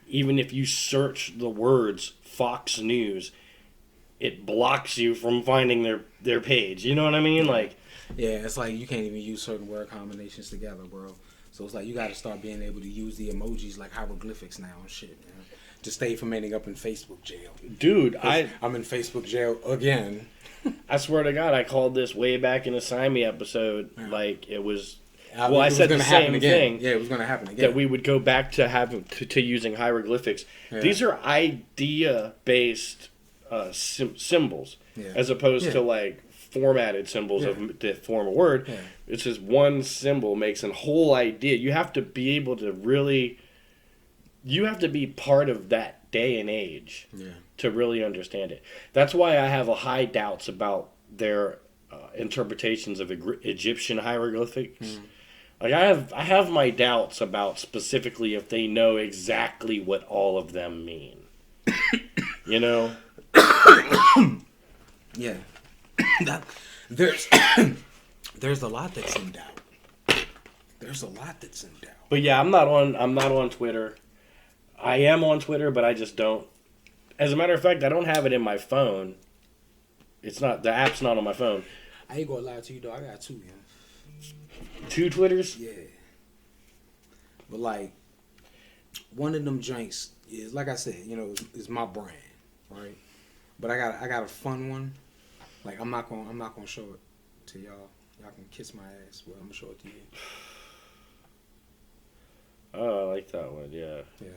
even if you search the words Fox News, it blocks you from finding their page. You know what I mean? Like, Yeah, it's like you can't even use certain word combinations together, bro. So it's like you got to start being able to use the emojis like hieroglyphics now and shit, man. To stay from ending up in Facebook jail. dude, 'Cause I'm in Facebook jail again. I swear to God, I called this way back in the Sign Me episode. Yeah. Like, it was... It Well, I was said the gonna happen same again. thing. Yeah, it was going to happen again. That we would go back to having to using hieroglyphics. Yeah. These are idea-based symbols, Yeah. as opposed Yeah. to like formatted symbols Yeah. that form a word. Yeah. It's just one symbol makes a whole idea. You have to be able to really... You have to be part of that day and age Yeah. to really understand it. That's why I have a high doubts about their interpretations of Egyptian hieroglyphics. Like I have my doubts about specifically if they know exactly what all of them mean. You know? Yeah. There's there's a lot that's in doubt. There's a lot that's in doubt. But yeah, I'm not on Twitter. I am on Twitter, but I just don't. As a matter of fact, I don't have it in my phone. It's not, the app's not on my phone. I ain't gonna lie to you though. I got two, yeah. 2 Twitters? Yeah. But like, one of them joints is like I said, you know, is my brand, right? But I got a fun one. Like I'm not gonna show it to y'all. Y'all can kiss my ass. Well, I'm gonna show it to you. Oh, I like that one. Yeah. Yeah.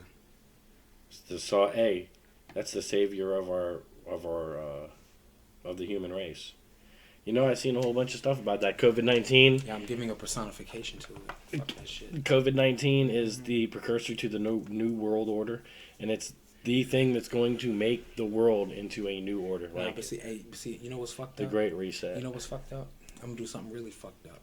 It's the hey, that's the savior of the human race. You know, I've seen a whole bunch of stuff about that. COVID-19. Yeah, I'm giving a personification to it. Fuck that shit. COVID-19 is the precursor to the new world order, and it's the thing that's going to make the world into a new order, Nah, like but see, you know what's fucked the up? Great Reset. You know what's fucked up? I'm gonna do something really fucked up.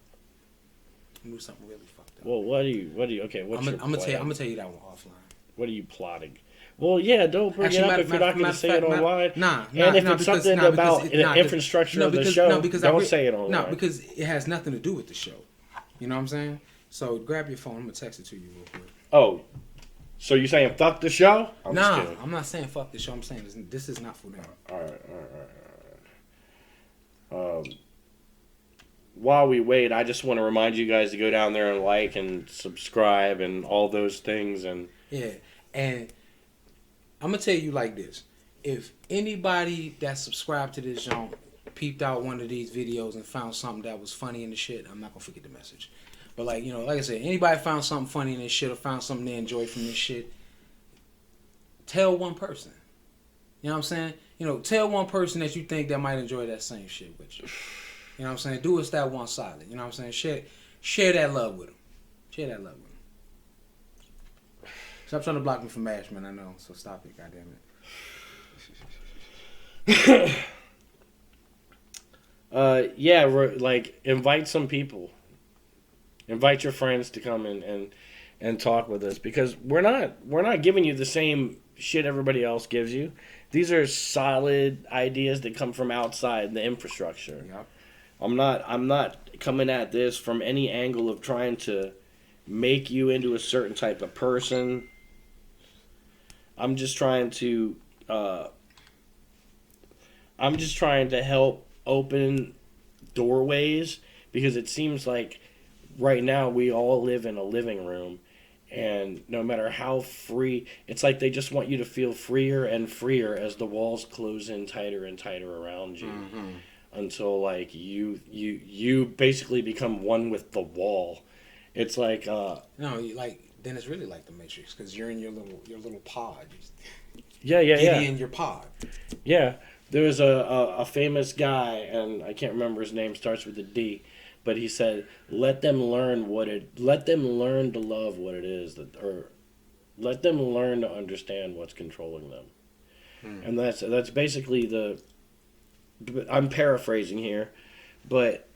I'm gonna do something really fucked up. Well, what do you? Okay, what's I'm your gonna plan? tell you that one offline. What are you plotting? Well, yeah, don't bring Actually, it up if you're not going to say it online. Nah, and if it's because, something nah, about because the infrastructure of the show, don't say it online. No, because it has nothing to do with the show. You know what I'm saying? So grab your phone. I'm gonna text it to you real quick. Oh, so you're saying fuck the show? I'm just Nah, kidding. I'm not saying fuck the show. I'm saying this is not for them. All right. While we wait, I just want to remind you guys to go down there and like and subscribe and all those things. And Yeah, and I'm gonna tell you like this: if anybody that subscribed to this joint peeped out one of these videos and found something that was funny in the shit, I'm not gonna forget the message. But like, you know, like I said, anybody found something funny in this shit or found something they enjoyed from this shit, tell one person. You know what I'm saying? You know, tell one person that you think that might enjoy that same shit with you. You know what I'm saying? Do us that one solid. You know what I'm saying? Share that love with them. Share that love with them. Stop trying to block me from MASH, man. I know. So stop it, goddammit. yeah, like invite some people. Invite your friends to come and talk with us, because we're not giving you the same shit everybody else gives you. These are solid ideas that come from outside the infrastructure. Yep. I'm not coming at this from any angle of trying to make you into a certain type of person. I'm just trying to help open doorways, because it seems like right now we all live in a living room, and no matter how free, it's like they just want you to feel freer and freer as the walls close in tighter and tighter around you. Mm-hmm. Until like you basically become one with the wall. It's like No, then it's really like the Matrix, because you're in your little pod. yeah. Get in your pod. Yeah, there was a famous guy, and I can't remember his name, starts with a D, but he said, let them learn to love what it is, or let them learn to understand what's controlling them. And that's basically I'm paraphrasing here, but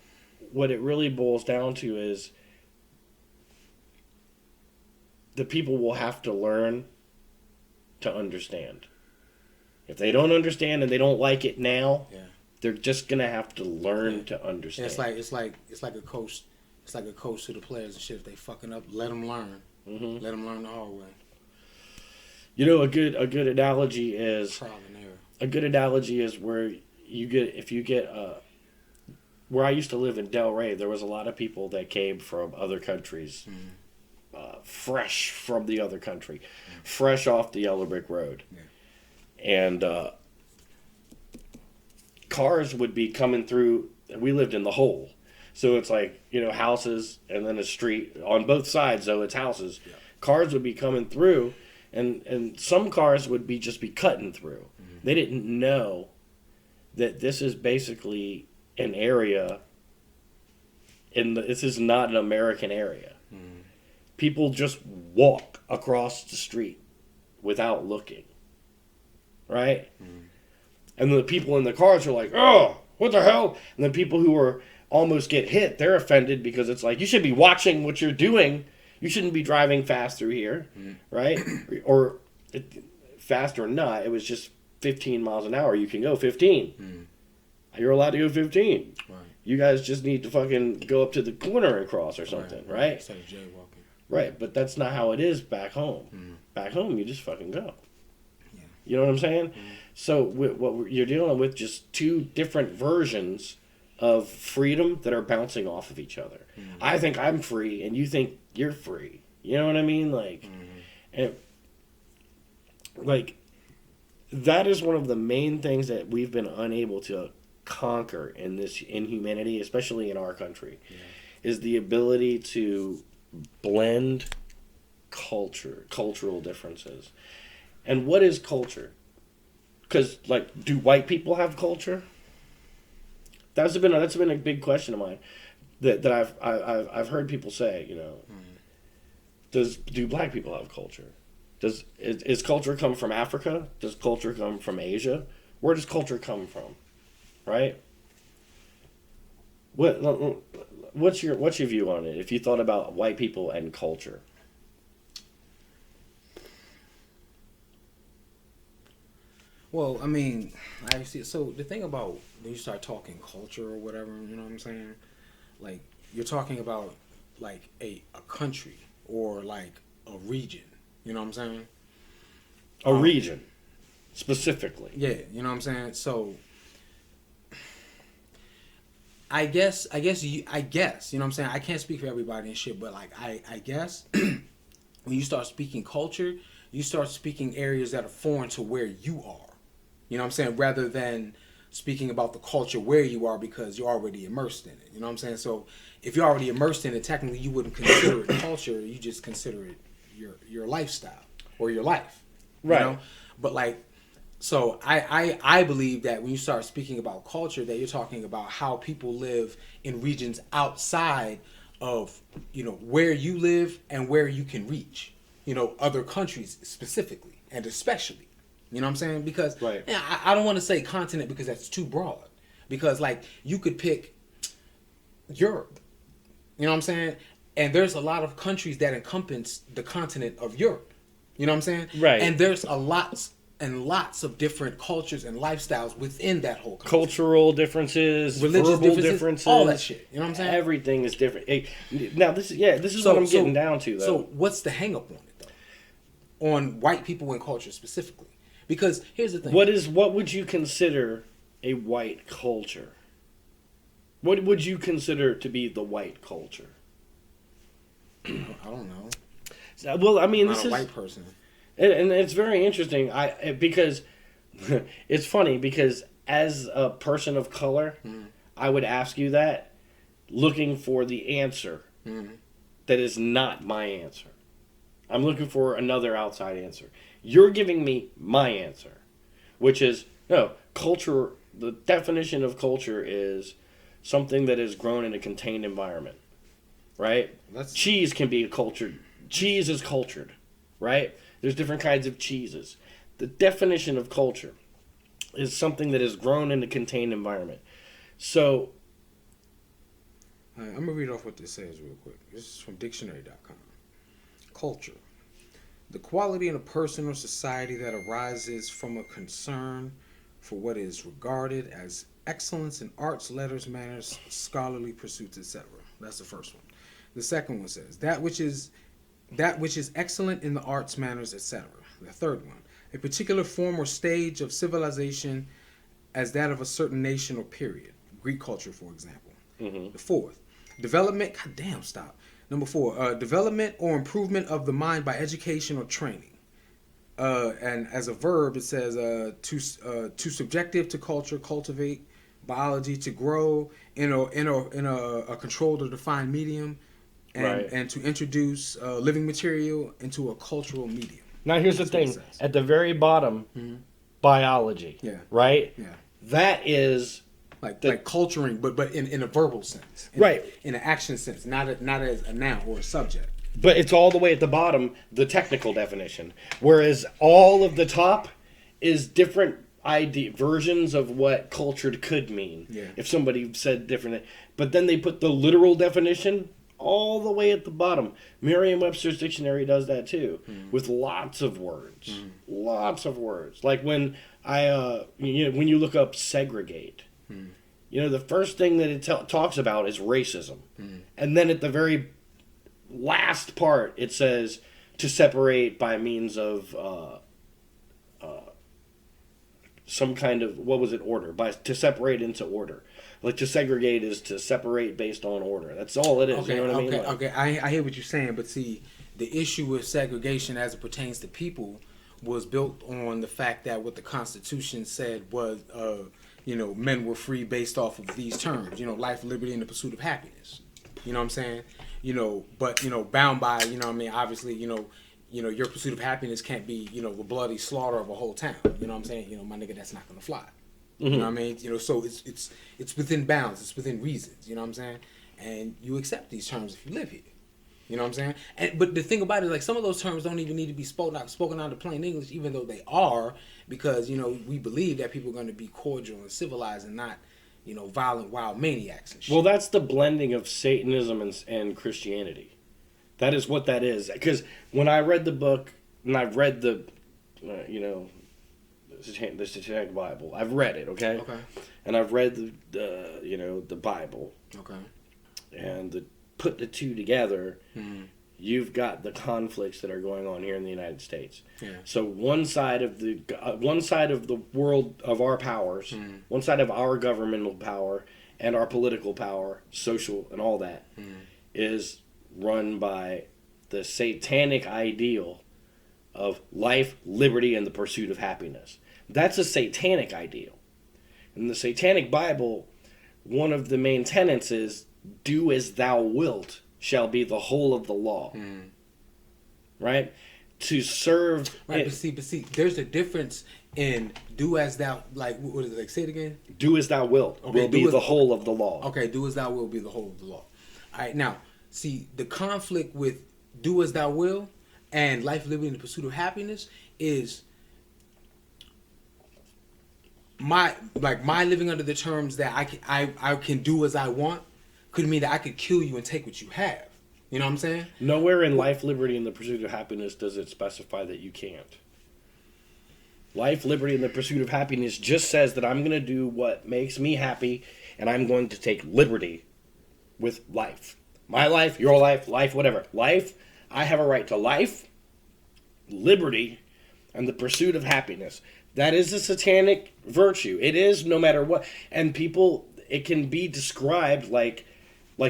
what it really boils down to is the people will have to learn to understand. If they don't understand and they don't like it now, Yeah. They're just gonna have to learn to And understand. it's like a coach. It's like a coach to the players and shit. If they fucking up, let them learn. Mhm. Let them learn the hard way. You know, a good analogy is Trial and error. a good analogy is where where I used to live in Delray, there was a lot of people that came from other countries, fresh from the other country, fresh off the Yellow Brick Road, and cars would be coming through. We lived in the hole, so it's like, you know, houses and then a street on both sides. Though it's houses, cars would be coming through, and some cars would just be cutting through. They didn't know that this is basically an area, this is not an American area. People just walk across the street without looking, right? And the people in the cars are like, oh, what the hell? And the people who are almost get hit, they're offended because it's like, you should be watching what you're doing. You shouldn't be driving fast through here, right? Or fast or not, it was just 15 miles an hour. You can go 15. You're allowed to go 15. Right. You guys just need to fucking go up to the corner and cross or something, right? Instead of jaywalking. Right, but that's not how it is back home. Back home, you just fucking go. Yeah. You know what I'm saying? So you're dealing with just two different versions of freedom that are bouncing off of each other. I think I'm free, and you think you're free. You know what I mean? Like, and like that is one of the main things that we've been unable to conquer in humanity, especially in our country, is the ability to blend cultural differences. And what is culture? Because, like, do white people have culture? That's been a big question of mine that I've heard people say. You know, do black people have culture? Is culture come from Africa? Does culture come from Asia? Where does culture come from? Right? What's your view on it? If you thought about white people and culture. Well, I mean, I see. So the thing about when you start talking culture or whatever, you know what I'm saying? Like, you're talking about like a country or like a region. You know what I'm saying? A region, specifically. Yeah, you know what I'm saying. So I guess you know what I'm saying. I can't speak for everybody and shit, but like I guess when you start speaking culture, you start speaking areas that are foreign to where you are. You know what I'm saying? Rather than speaking about the culture where you are because you're already immersed in it. You know what I'm saying? So if you're already immersed in it, technically you wouldn't consider it culture. You just consider it your lifestyle or your life. Right. You know? But like, so I believe that when you start speaking about culture, that you're talking about how people live in regions outside of, you know, where you live and where you can reach, you know, other countries specifically and especially. You know what I'm saying? Because right. I don't want to say continent because that's too broad. Because like you could pick Europe. You know what I'm saying? And there's a lot of countries that encompass the continent of Europe. You know what I'm saying? Right. And there's lots of different cultures and lifestyles within that whole country. Cultural differences, Religious verbal differences, all that shit. You know what I'm saying? Everything is different. Now this is what I'm getting down to though. So what's the hang up on it though? On white people and culture specifically. Because here's the thing. What would you consider a white culture? What would you consider to be the white culture? I don't know. Well, I mean, I'm this not a is white person. And it's very interesting. Because it's funny because as a person of color, I would ask you that, looking for the answer that is not my answer. I'm looking for another outside answer. You're giving me my answer, which is no culture. The definition of culture is something that is grown in a contained environment, right? Cheese can be cultured. Cheese is cultured, right? There's different kinds of cheeses. The definition of culture is something that is grown in a contained environment. So, I'm going to read off what this says real quick. This is from dictionary.com. Culture. The quality in a person or society that arises from a concern for what is regarded as excellence in arts, letters, manners, scholarly pursuits, etc. That's the first one. The second one says that which is excellent in the arts, manners, etc. The third one, a particular form or stage of civilization as that of a certain nation or period. Greek culture, for example. The fourth, development. God damn, stop. Number four, development or improvement of the mind by education or training. And as a verb, it says too subjective to culture, cultivate. Biology, to grow in a controlled or defined medium, and to introduce living material into a cultural medium. Now here's the thing: at the very bottom, biology. Yeah. Right. Yeah. That is like culturing, but in a verbal sense, right? In an action sense, not as a noun or a subject. But it's all the way at the bottom, the technical definition, whereas all of the top is different versions of what cultured could mean. Yeah. If somebody said different, but then they put the literal definition all the way at the bottom. Merriam-Webster's dictionary does that too, with lots of words, Like when when you look up segregate, the first thing that it talks about is racism, and then at the very last part it says to separate by means of some kind of, what was it, order, to separate into order. Like to segregate is to separate based on order. That's all it is. Okay, you know what I mean? Okay. I hear what you're saying, but see, the issue with segregation as it pertains to people was built on the fact that what the Constitution said was, men were free based off of these terms. Life, liberty, and the pursuit of happiness. You know what I'm saying? But bound by, obviously, your pursuit of happiness can't be, the bloody slaughter of a whole town. You know what I'm saying? My nigga, that's not gonna fly. You know what I mean? So it's within bounds. It's within reasons. You know what I'm saying? And you accept these terms if you live here. You know what I'm saying? But the thing about it is, like, some of those terms don't even need to be spoken out of plain English, even though they are, because we believe that people are going to be cordial and civilized and not, violent, wild maniacs and shit. Well, that's the blending of Satanism and Christianity. That is what that is. Because when I read the book, and I've read the Satanic Bible, I've read it, okay? Okay. And I've read the Bible. Okay. And put the two together, you've got the conflicts that are going on here in the United States. Yeah. So one side of the world of our powers, one side of our governmental power and our political power, social and all that, is run by the satanic ideal of life, liberty, and the pursuit of happiness. That's a satanic ideal. In the Satanic Bible, one of the main tenets is, do as thou wilt shall be the whole of the law. Right? To serve... Right, but see, there's a difference in do as thou... Like, what is it? Like, say it again? Do as thou wilt will be the whole of the law. Okay, do as thou will be the whole of the law. All right, now, see, the conflict with do as thou will and life, liberty, and the pursuit of happiness is my living under the terms that I can do as I want could mean that I could kill you and take what you have. You know what I'm saying? Nowhere in life, liberty, and the pursuit of happiness does it specify that you can't. Life, liberty, and the pursuit of happiness just says that I'm going to do what makes me happy, and I'm going to take liberty with life. My life, your life, whatever. Life, I have a right to life, liberty, and the pursuit of happiness. That is a satanic virtue. It is, no matter what. And people, it can be described like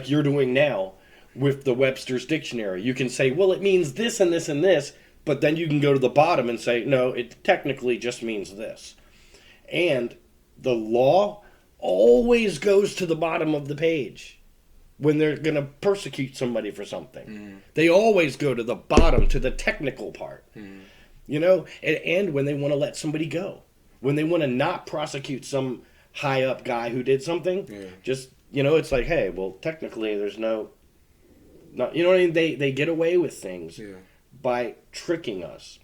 you're doing now with the Webster's dictionary. You can say, well, it means this and this and this, but then you can go to the bottom and say, no, it technically just means this. And the law always goes to the bottom of the page when they're going to persecute somebody for something. They always go to the bottom, to the technical part. And when they want to let somebody go. When they want to not prosecute some high up guy who did something, just, it's like, hey, well, technically there's no, you know what I mean? They get away with things by tricking us.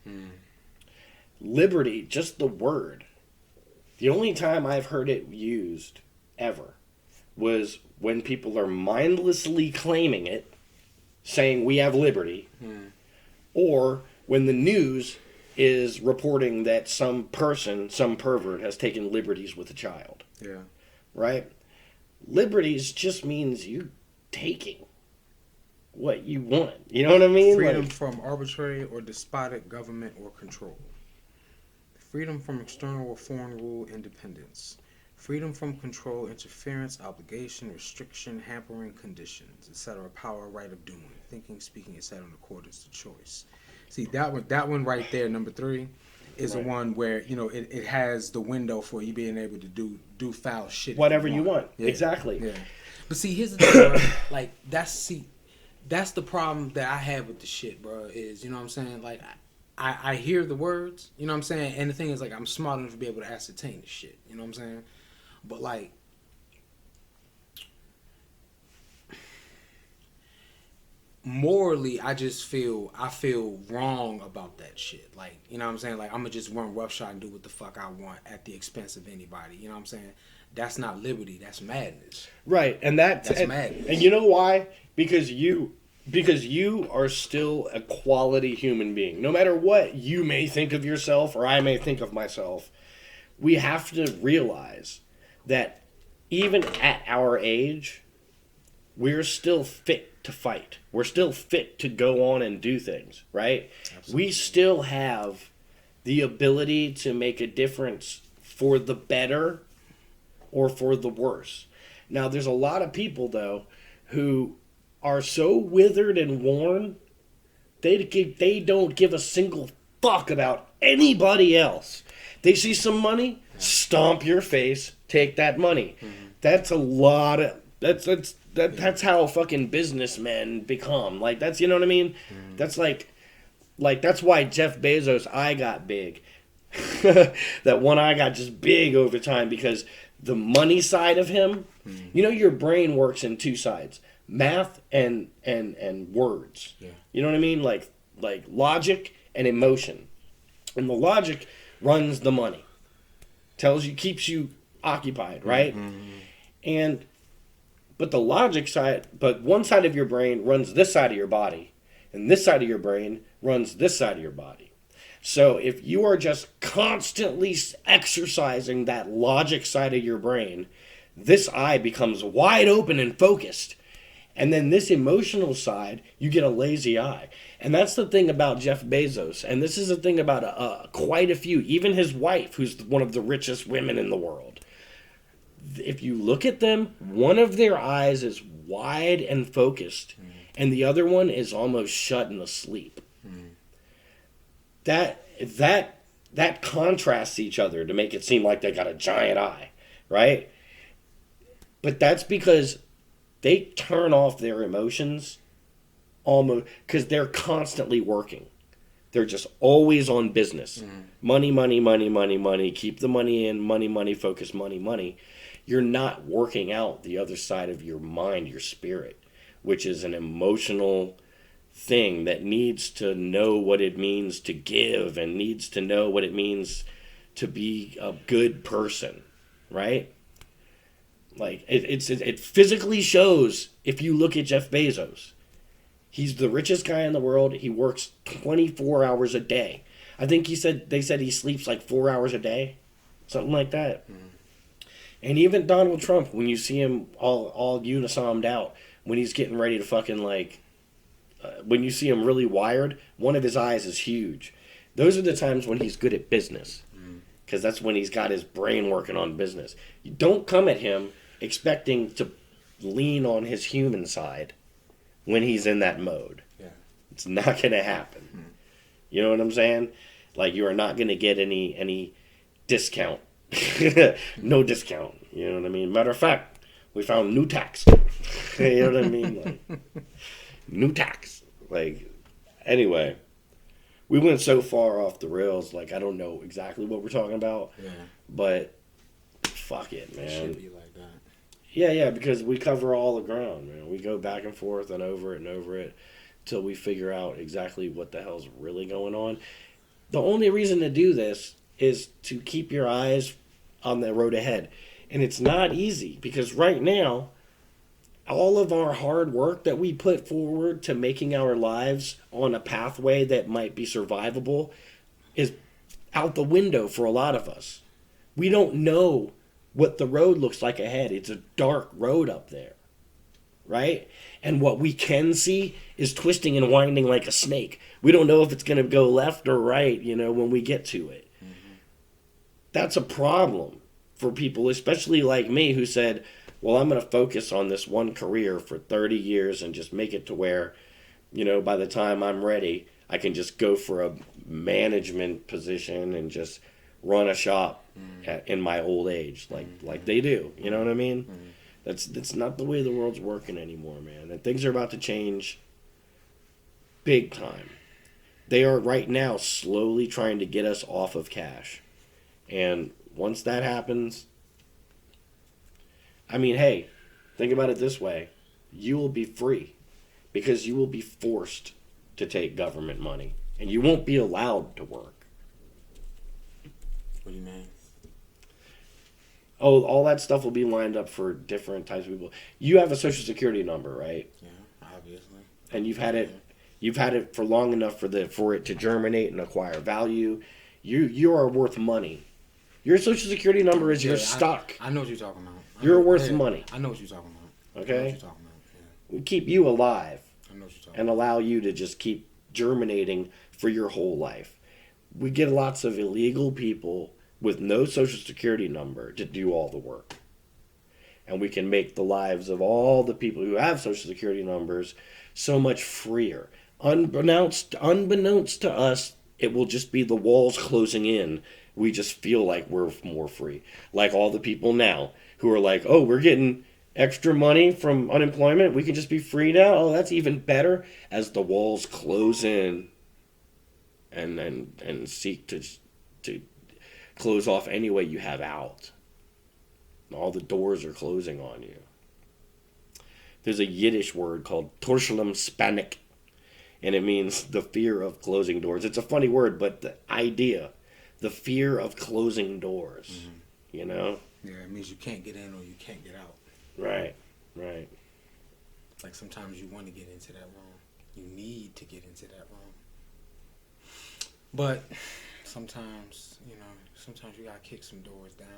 Liberty, just the word. The only time I've heard it used ever was when people are mindlessly claiming it, saying we have liberty, or when the news is reporting that some person, some pervert, has taken liberties with a child. Yeah. right? Liberties just means you taking what you want. You know what I mean? Freedom Like, from arbitrary or despotic government or control. Freedom from external or foreign rule, independence. Freedom from control, interference, obligation, restriction, hampering conditions, etc. Power, right of doing, thinking, speaking, etc. in accordance to choice. See, that one right there, number 3, is the Right. one where, you know, it has the window for you being able to do foul shit. if whatever you want. Yeah. Exactly. Yeah. But see, here's the thing, bro. Like, that's the problem that I have with the shit, bro, is, you know what I'm saying? Like, I hear the words, you know what I'm saying? And the thing is, like, I'm smart enough to be able to ascertain the shit, you know what I'm saying? But, like, morally, I feel wrong about that shit. Like, you know what I'm saying? Like, I'm gonna just run roughshod and do what the fuck I want at the expense of anybody, you know what I'm saying? That's not liberty, that's madness. Right. And That's and, madness. and you know why? Because you are still a quality human being. No matter what you may think of yourself or I may think of myself, we have to realize that even at our age, we're still fit to fight. We're still fit to go on and do things, right? Absolutely. We still have the ability to make a difference for the better or for the worse. Now, there's a lot of people, though, who are so withered and worn, they don't give a single fuck about anybody else. They see some money, stomp your face, take that money. That's a lot of that's how fucking businessmen become. Like, that's, you know what I mean? That's like that's why Jeff Bezos' eye got big. That one eye got just big over time, because the money side of him, you know, your brain works in two sides: math and words. Yeah. You know what I mean? Like logic and emotion. And the logic runs the money. Keeps you occupied, right? But the logic side, but one side of your brain runs this side of your body, and this side of your brain runs this side of your body. So if you are just constantly exercising that logic side of your brain, this eye becomes wide open and focused. And then this emotional side, you get a lazy eye. And that's the thing about Jeff Bezos. And this is the thing about quite a few, even his wife, who's one of the richest women in the world. If you look at them, one of their eyes is wide and focused, and the other one is almost shut and asleep. That contrasts each other to make it seem like they got a giant eye, right? But that's because they turn off their emotions almost, because they're constantly working. They're just always on business. Money, money, money, money, money. Keep the money in. Money, money, focus, money, money. You're not working out the other side of your mind, your spirit, which is an emotional thing that needs to know what it means to give and needs to know what it means to be a good person, right? Like, it physically shows if you look at Jeff Bezos. He's the richest guy in the world. He works 24 hours a day. I think they said he sleeps like 4 hours a day, something like that. And even Donald Trump, when you see him all unisomed out, when he's getting ready to fucking when you see him really wired, one of his eyes is huge. Those are the times when he's good at business, because that's when he's got his brain working on business. You don't come at him expecting to lean on his human side when he's in that mode. Yeah. It's not going to happen. You know what I'm saying? Like, you are not going to get any discount. No discount. You know what I mean? Matter of fact, we found new tax. You know what I mean? Like, new tax. Like, anyway, we went so far off the rails. Like, I don't know exactly what we're talking about. Yeah. But fuck it, It man. should be like that. Yeah, because we cover all the ground, man. We go back and forth and over it till we figure out exactly what the hell's really going on. The only reason to do this is to keep your eyes on the road ahead. And it's not easy, because right now, all of our hard work that we put forward to making our lives on a pathway that might be survivable is out the window for a lot of us. We don't know what the road looks like ahead. It's a dark road up there, right? And what we can see is twisting and winding like a snake. We don't know if it's going to go left or right, when we get to it. That's a problem for people, especially like me, who said, well, I'm going to focus on this one career for 30 years and just make it to where, by the time I'm ready, I can just go for a management position and just run a shop in my old age, like they do. You know what I mean? That's not the way the world's working anymore, man. And things are about to change big time. They are right now slowly trying to get us off of cash. And once that happens, I mean, hey, think about it this way. You will be free because you will be forced to take government money and you won't be allowed to work. What do you mean? Oh, all that stuff will be lined up for different types of people. You have a social security number, right? Yeah, obviously. And you've had it for long enough for it to germinate and acquire value. You are worth money. Your social security number is your stock. I know what you're talking about. You're worth money. I know what you're talking about. Okay? I know what you're talking about. Yeah. We keep you alive I know what you're talking and about. allow you to just keep germinating for your whole life. We get lots of illegal people with no social security number to do all the work. And we can make the lives of all the people who have social security numbers so much freer. Unbeknownst to us, it will just be the walls closing in. We just feel like we're more free. Like all the people now who are like, oh, we're getting extra money from unemployment. We can just be free now. Oh, that's even better. As the walls close in and seek to close off any way you have out. All the doors are closing on you. There's a Yiddish word called Torschlem Spanik, and it means the fear of closing doors. It's a funny word, but the idea, the fear of closing doors, Yeah, it means you can't get in or you can't get out. Right. Like sometimes you want to get into that room. You need to get into that room. But sometimes you gotta kick some doors down,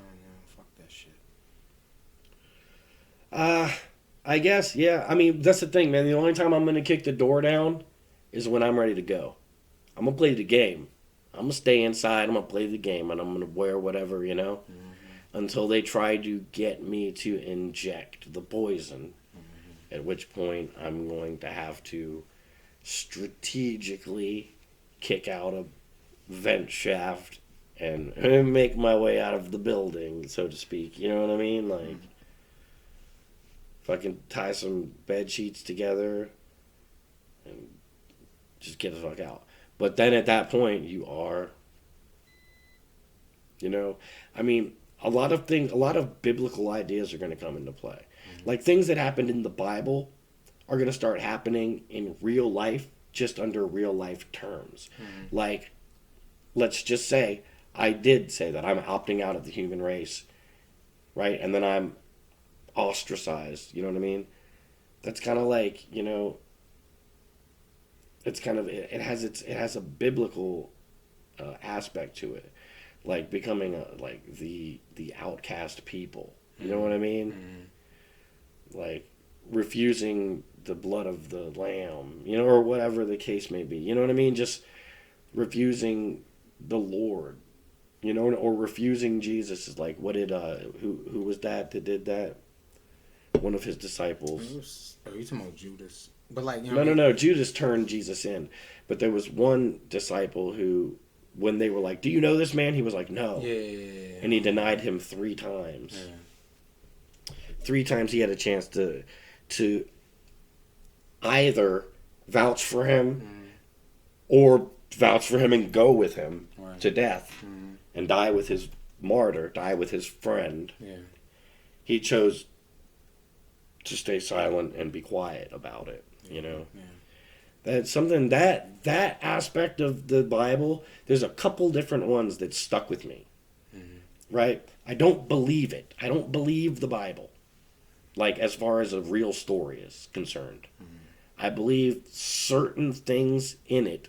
fuck that shit. I guess, yeah. I mean, that's the thing, man. The only time I'm going to kick the door down is when I'm ready to go. I'm going to play the game. I'm going to stay inside. I'm going to play the game, and I'm going to wear whatever, until they try to get me to inject the poison, at which point I'm going to have to strategically kick out a vent shaft and make my way out of the building, so to speak. You know what I mean? Like, fucking tie some bed sheets together and just get the fuck out. But then at that point, you are, I mean, a lot of biblical ideas are going to come into play. Like things that happened in the Bible are going to start happening in real life, just under real life terms. Like, let's just say, I did say that I'm opting out of the human race, right? And then I'm ostracized, you know what I mean? That's kind of like, it's kind of, it has a biblical aspect to it, like becoming the outcast people, you know what I mean? Like refusing the blood of the lamb, or whatever the case may be, you know what I mean? Just refusing the Lord, or refusing Jesus. Is like, what did who was that did that? One of his disciples. You talking about Judas? But like, No. Judas turned Jesus in, but there was one disciple who, when they were like, "Do you know this man?" He was like, "No." Yeah. And he denied him 3 times. Yeah. 3 times he had a chance to either vouch for him or vouch for him and go with him to death and die with his martyr, die with his friend. Yeah. He chose to stay silent and be quiet about it, Yeah. That's something that aspect of the Bible, there's a couple different ones that stuck with me. Right? I don't believe it. I don't believe the Bible. Like, as far as a real story is concerned. I believe certain things in it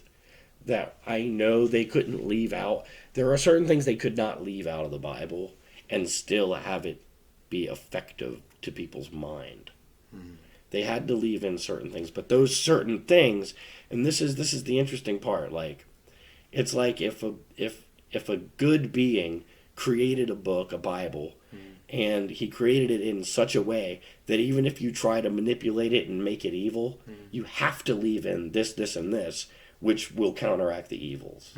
that I know they couldn't leave out. There are certain things they could not leave out of the Bible. and still have it be effective to people's mind. They had to leave in certain things, but those certain things, and this is the interesting part. Like, it's like if a good being created a book, a Bible, and he created it in such a way that even if you try to manipulate it and make it evil, you have to leave in this, and this, which will counteract the evils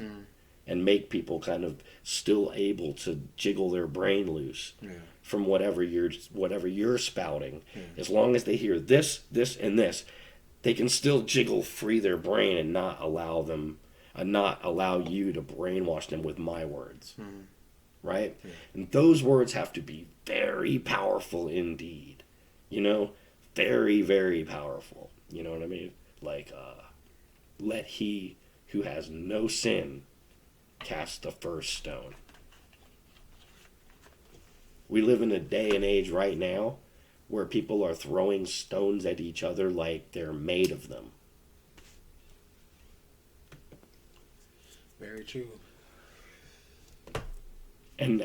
and make people kind of still able to jiggle their brain loose from whatever you're spouting. As long as they hear this, and this, they can still jiggle free their brain and not allow you to brainwash them with my words. Right? And those words have to be very powerful indeed. You know? Very, very powerful. You know what I mean? Like, let he who has no sin cast the first stone. We live in a day and age right now where people are throwing stones at each other like they're made of them. Very true. And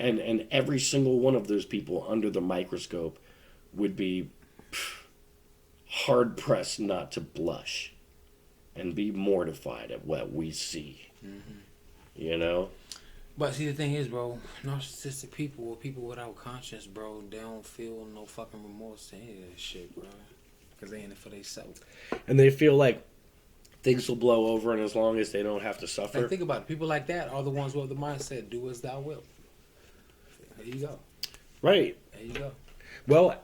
every single one of those people under the microscope would be hard pressed not to blush and be mortified at what we see. You know? But see, the thing is, bro, narcissistic people or people without conscience, bro, they don't feel no fucking remorse to any of that shit, bro. Because they in it for themselves. And they feel like things will blow over, and as long as they don't have to suffer. Like, think about it. People like that are the ones with the mindset, do as thou wilt. There you go. Right. There you go. Well,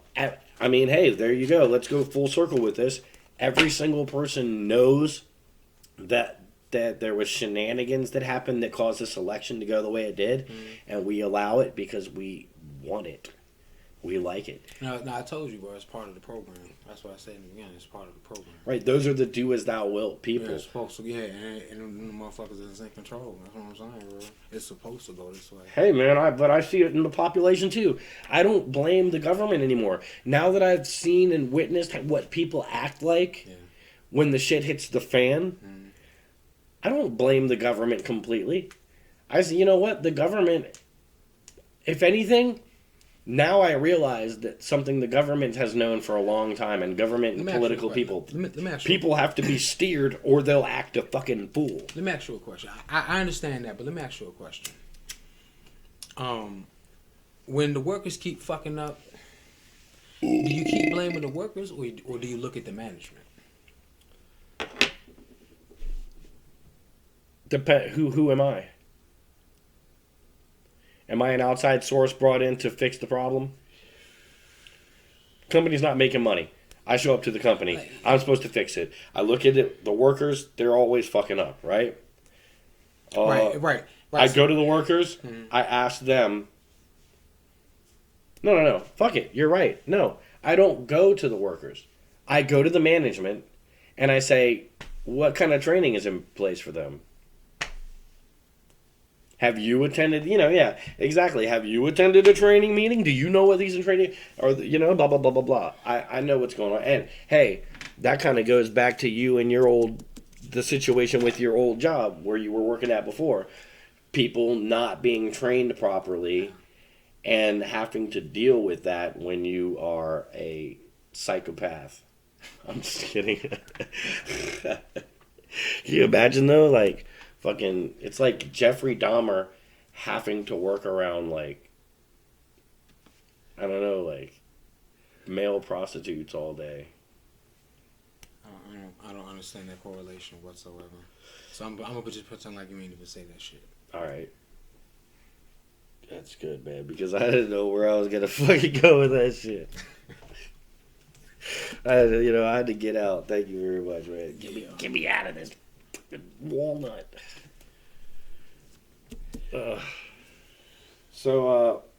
I mean, hey, there you go. Let's go full circle with this. Every single person knows that there was shenanigans that happened that caused this election to go the way it did, and we allow it because we want it. We like it. No, I told you, bro, it's part of the program. That's what I said in the beginning. It's part of the program. Right, those are the do as thou wilt people. Yeah, it's supposed to, and the motherfuckers is in control. That's what I'm saying, bro. It's supposed to go this way. Hey, man, but I see it in the population, too. I don't blame the government anymore. Now that I've seen and witnessed what people act like when the shit hits the fan, I don't blame the government completely. I say, you know what? The government, if anything, now I realize that something the government has known for a long time, and government and political people, people have to be steered or they'll act a fucking fool. Let me ask you a question. I understand that, but let me ask you a question. When the workers keep fucking up, do you keep blaming the workers, or do you look at the management? Who am I? Am I an outside source brought in to fix the problem? Company's not making money. I show up to the company. I'm supposed to fix it. I look at it. The workers, they're always fucking up, right? Right. I go to the workers. I ask them. No. Fuck it. You're right. No, I don't go to the workers. I go to the management, and I say, what kind of training is in place for them? Have you attended, yeah, exactly. Have you attended a training meeting? Do you know what these are training, or, blah, blah, blah, blah, blah. I know what's going on. And, hey, that kind of goes back to you and the situation with your old job where you were working at before. People not being trained properly and having to deal with that when you are a psychopath. I'm just kidding. Can you imagine, though, like... Fucking, it's like Jeffrey Dahmer having to work around, like, I don't know, like, male prostitutes all day. I don't understand that correlation whatsoever. So I'm gonna just pretend like you ain't even say that shit. All right. That's good, man, because I didn't know where I was gonna fucking go with that shit. I had to get out. Thank you very much, man. Get me out of this walnut.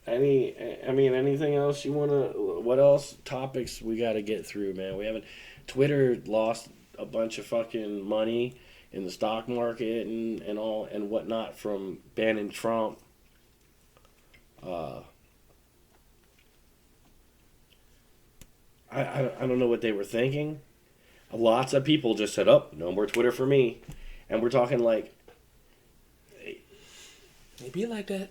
Anything else you want to... What else topics we got to get through, man? We haven't... Twitter lost a bunch of fucking money in the stock market and all and whatnot from banning Trump. I don't know what they were thinking. Lots of people just said, "Oh, no more Twitter for me," and we're talking like It be like that.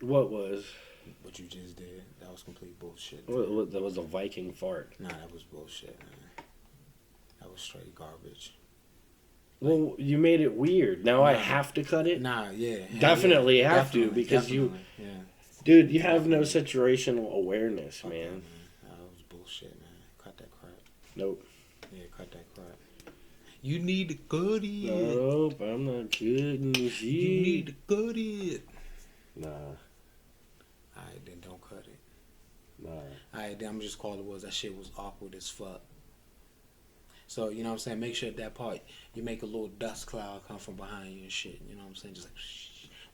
What was? What you just did. That was complete bullshit. That was a Viking fart. Nah, that was bullshit, man. That was straight garbage. Well, you made it weird. Now I Nah. have to cut it? Nah, yeah. Definitely yeah, have to, definitely, because definitely, yeah. Dude, you have no situational awareness, Fuck that, man. That was bullshit, man. Cut that crap. Nope. Yeah, cut that crap. You need to cut it. Nope, I'm not cutting You shit. need to cut it. Nah, Alright, then don't cut it. nah. Alright, then I'm just call it was. That shit was awkward as fuck. So, you know what I'm saying? Make sure at that part you make a little dust cloud come from behind you and shit. You know what I'm saying? Just like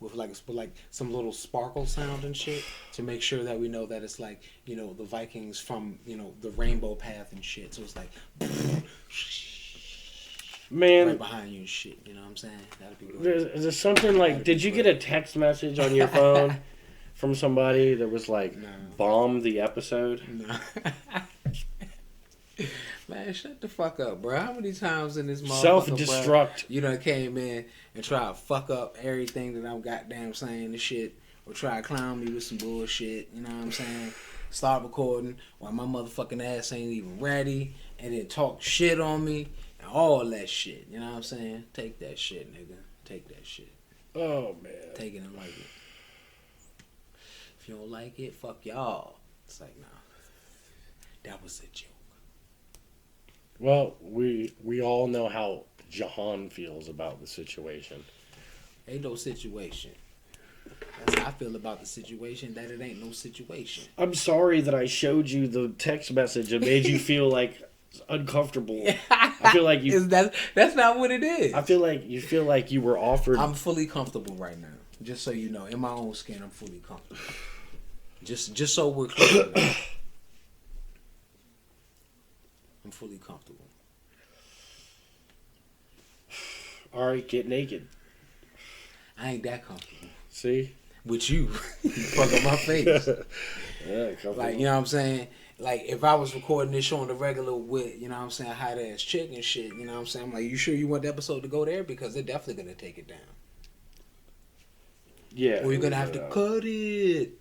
with like some little sparkle sound and shit to make sure that we know that it's like, you know, the Vikings from, you know, the rainbow path and shit. So it's like Man, right behind you and shit. You know what I'm saying? That'd be good. there's something like, did you get a text message on your phone from somebody that was like, No. bomb the episode? No. Man, shut the fuck up, bro. How many times in this motherfucker, bro, Self-destruct. you done came in and try to fuck up everything that I'm goddamn saying and shit, or try to clown me with some bullshit, you know what I'm saying? Start recording while my motherfucking ass ain't even ready, and then talk shit on me, and all that shit, you know what I'm saying? Take that shit, nigga. Take that shit. Oh, man. Take it and like it. If you don't like it, fuck y'all. It's like, nah. That was a joke. Well, we all know how Jahan feels about the situation. Ain't no situation. That's how I feel about the situation, that it ain't no situation. I'm sorry that I showed you the text message and made you feel like uncomfortable. I feel like you. That's not what it is. I feel like you were offered. I'm fully comfortable right now. Just so you know, in my own skin, I'm fully comfortable. Just so we're clear. I'm fully comfortable. All right, get naked. I ain't that comfortable. See? With you. You fuck up my face. Yeah, comfortable. Like, you know what I'm saying? Like, if I was recording this show on the regular with, you know what I'm saying, hot ass chick and shit, you know what I'm saying? I'm like, you sure you want the episode to go there? Because they're definitely going to take it down. Yeah. Or you're going to have to cut it.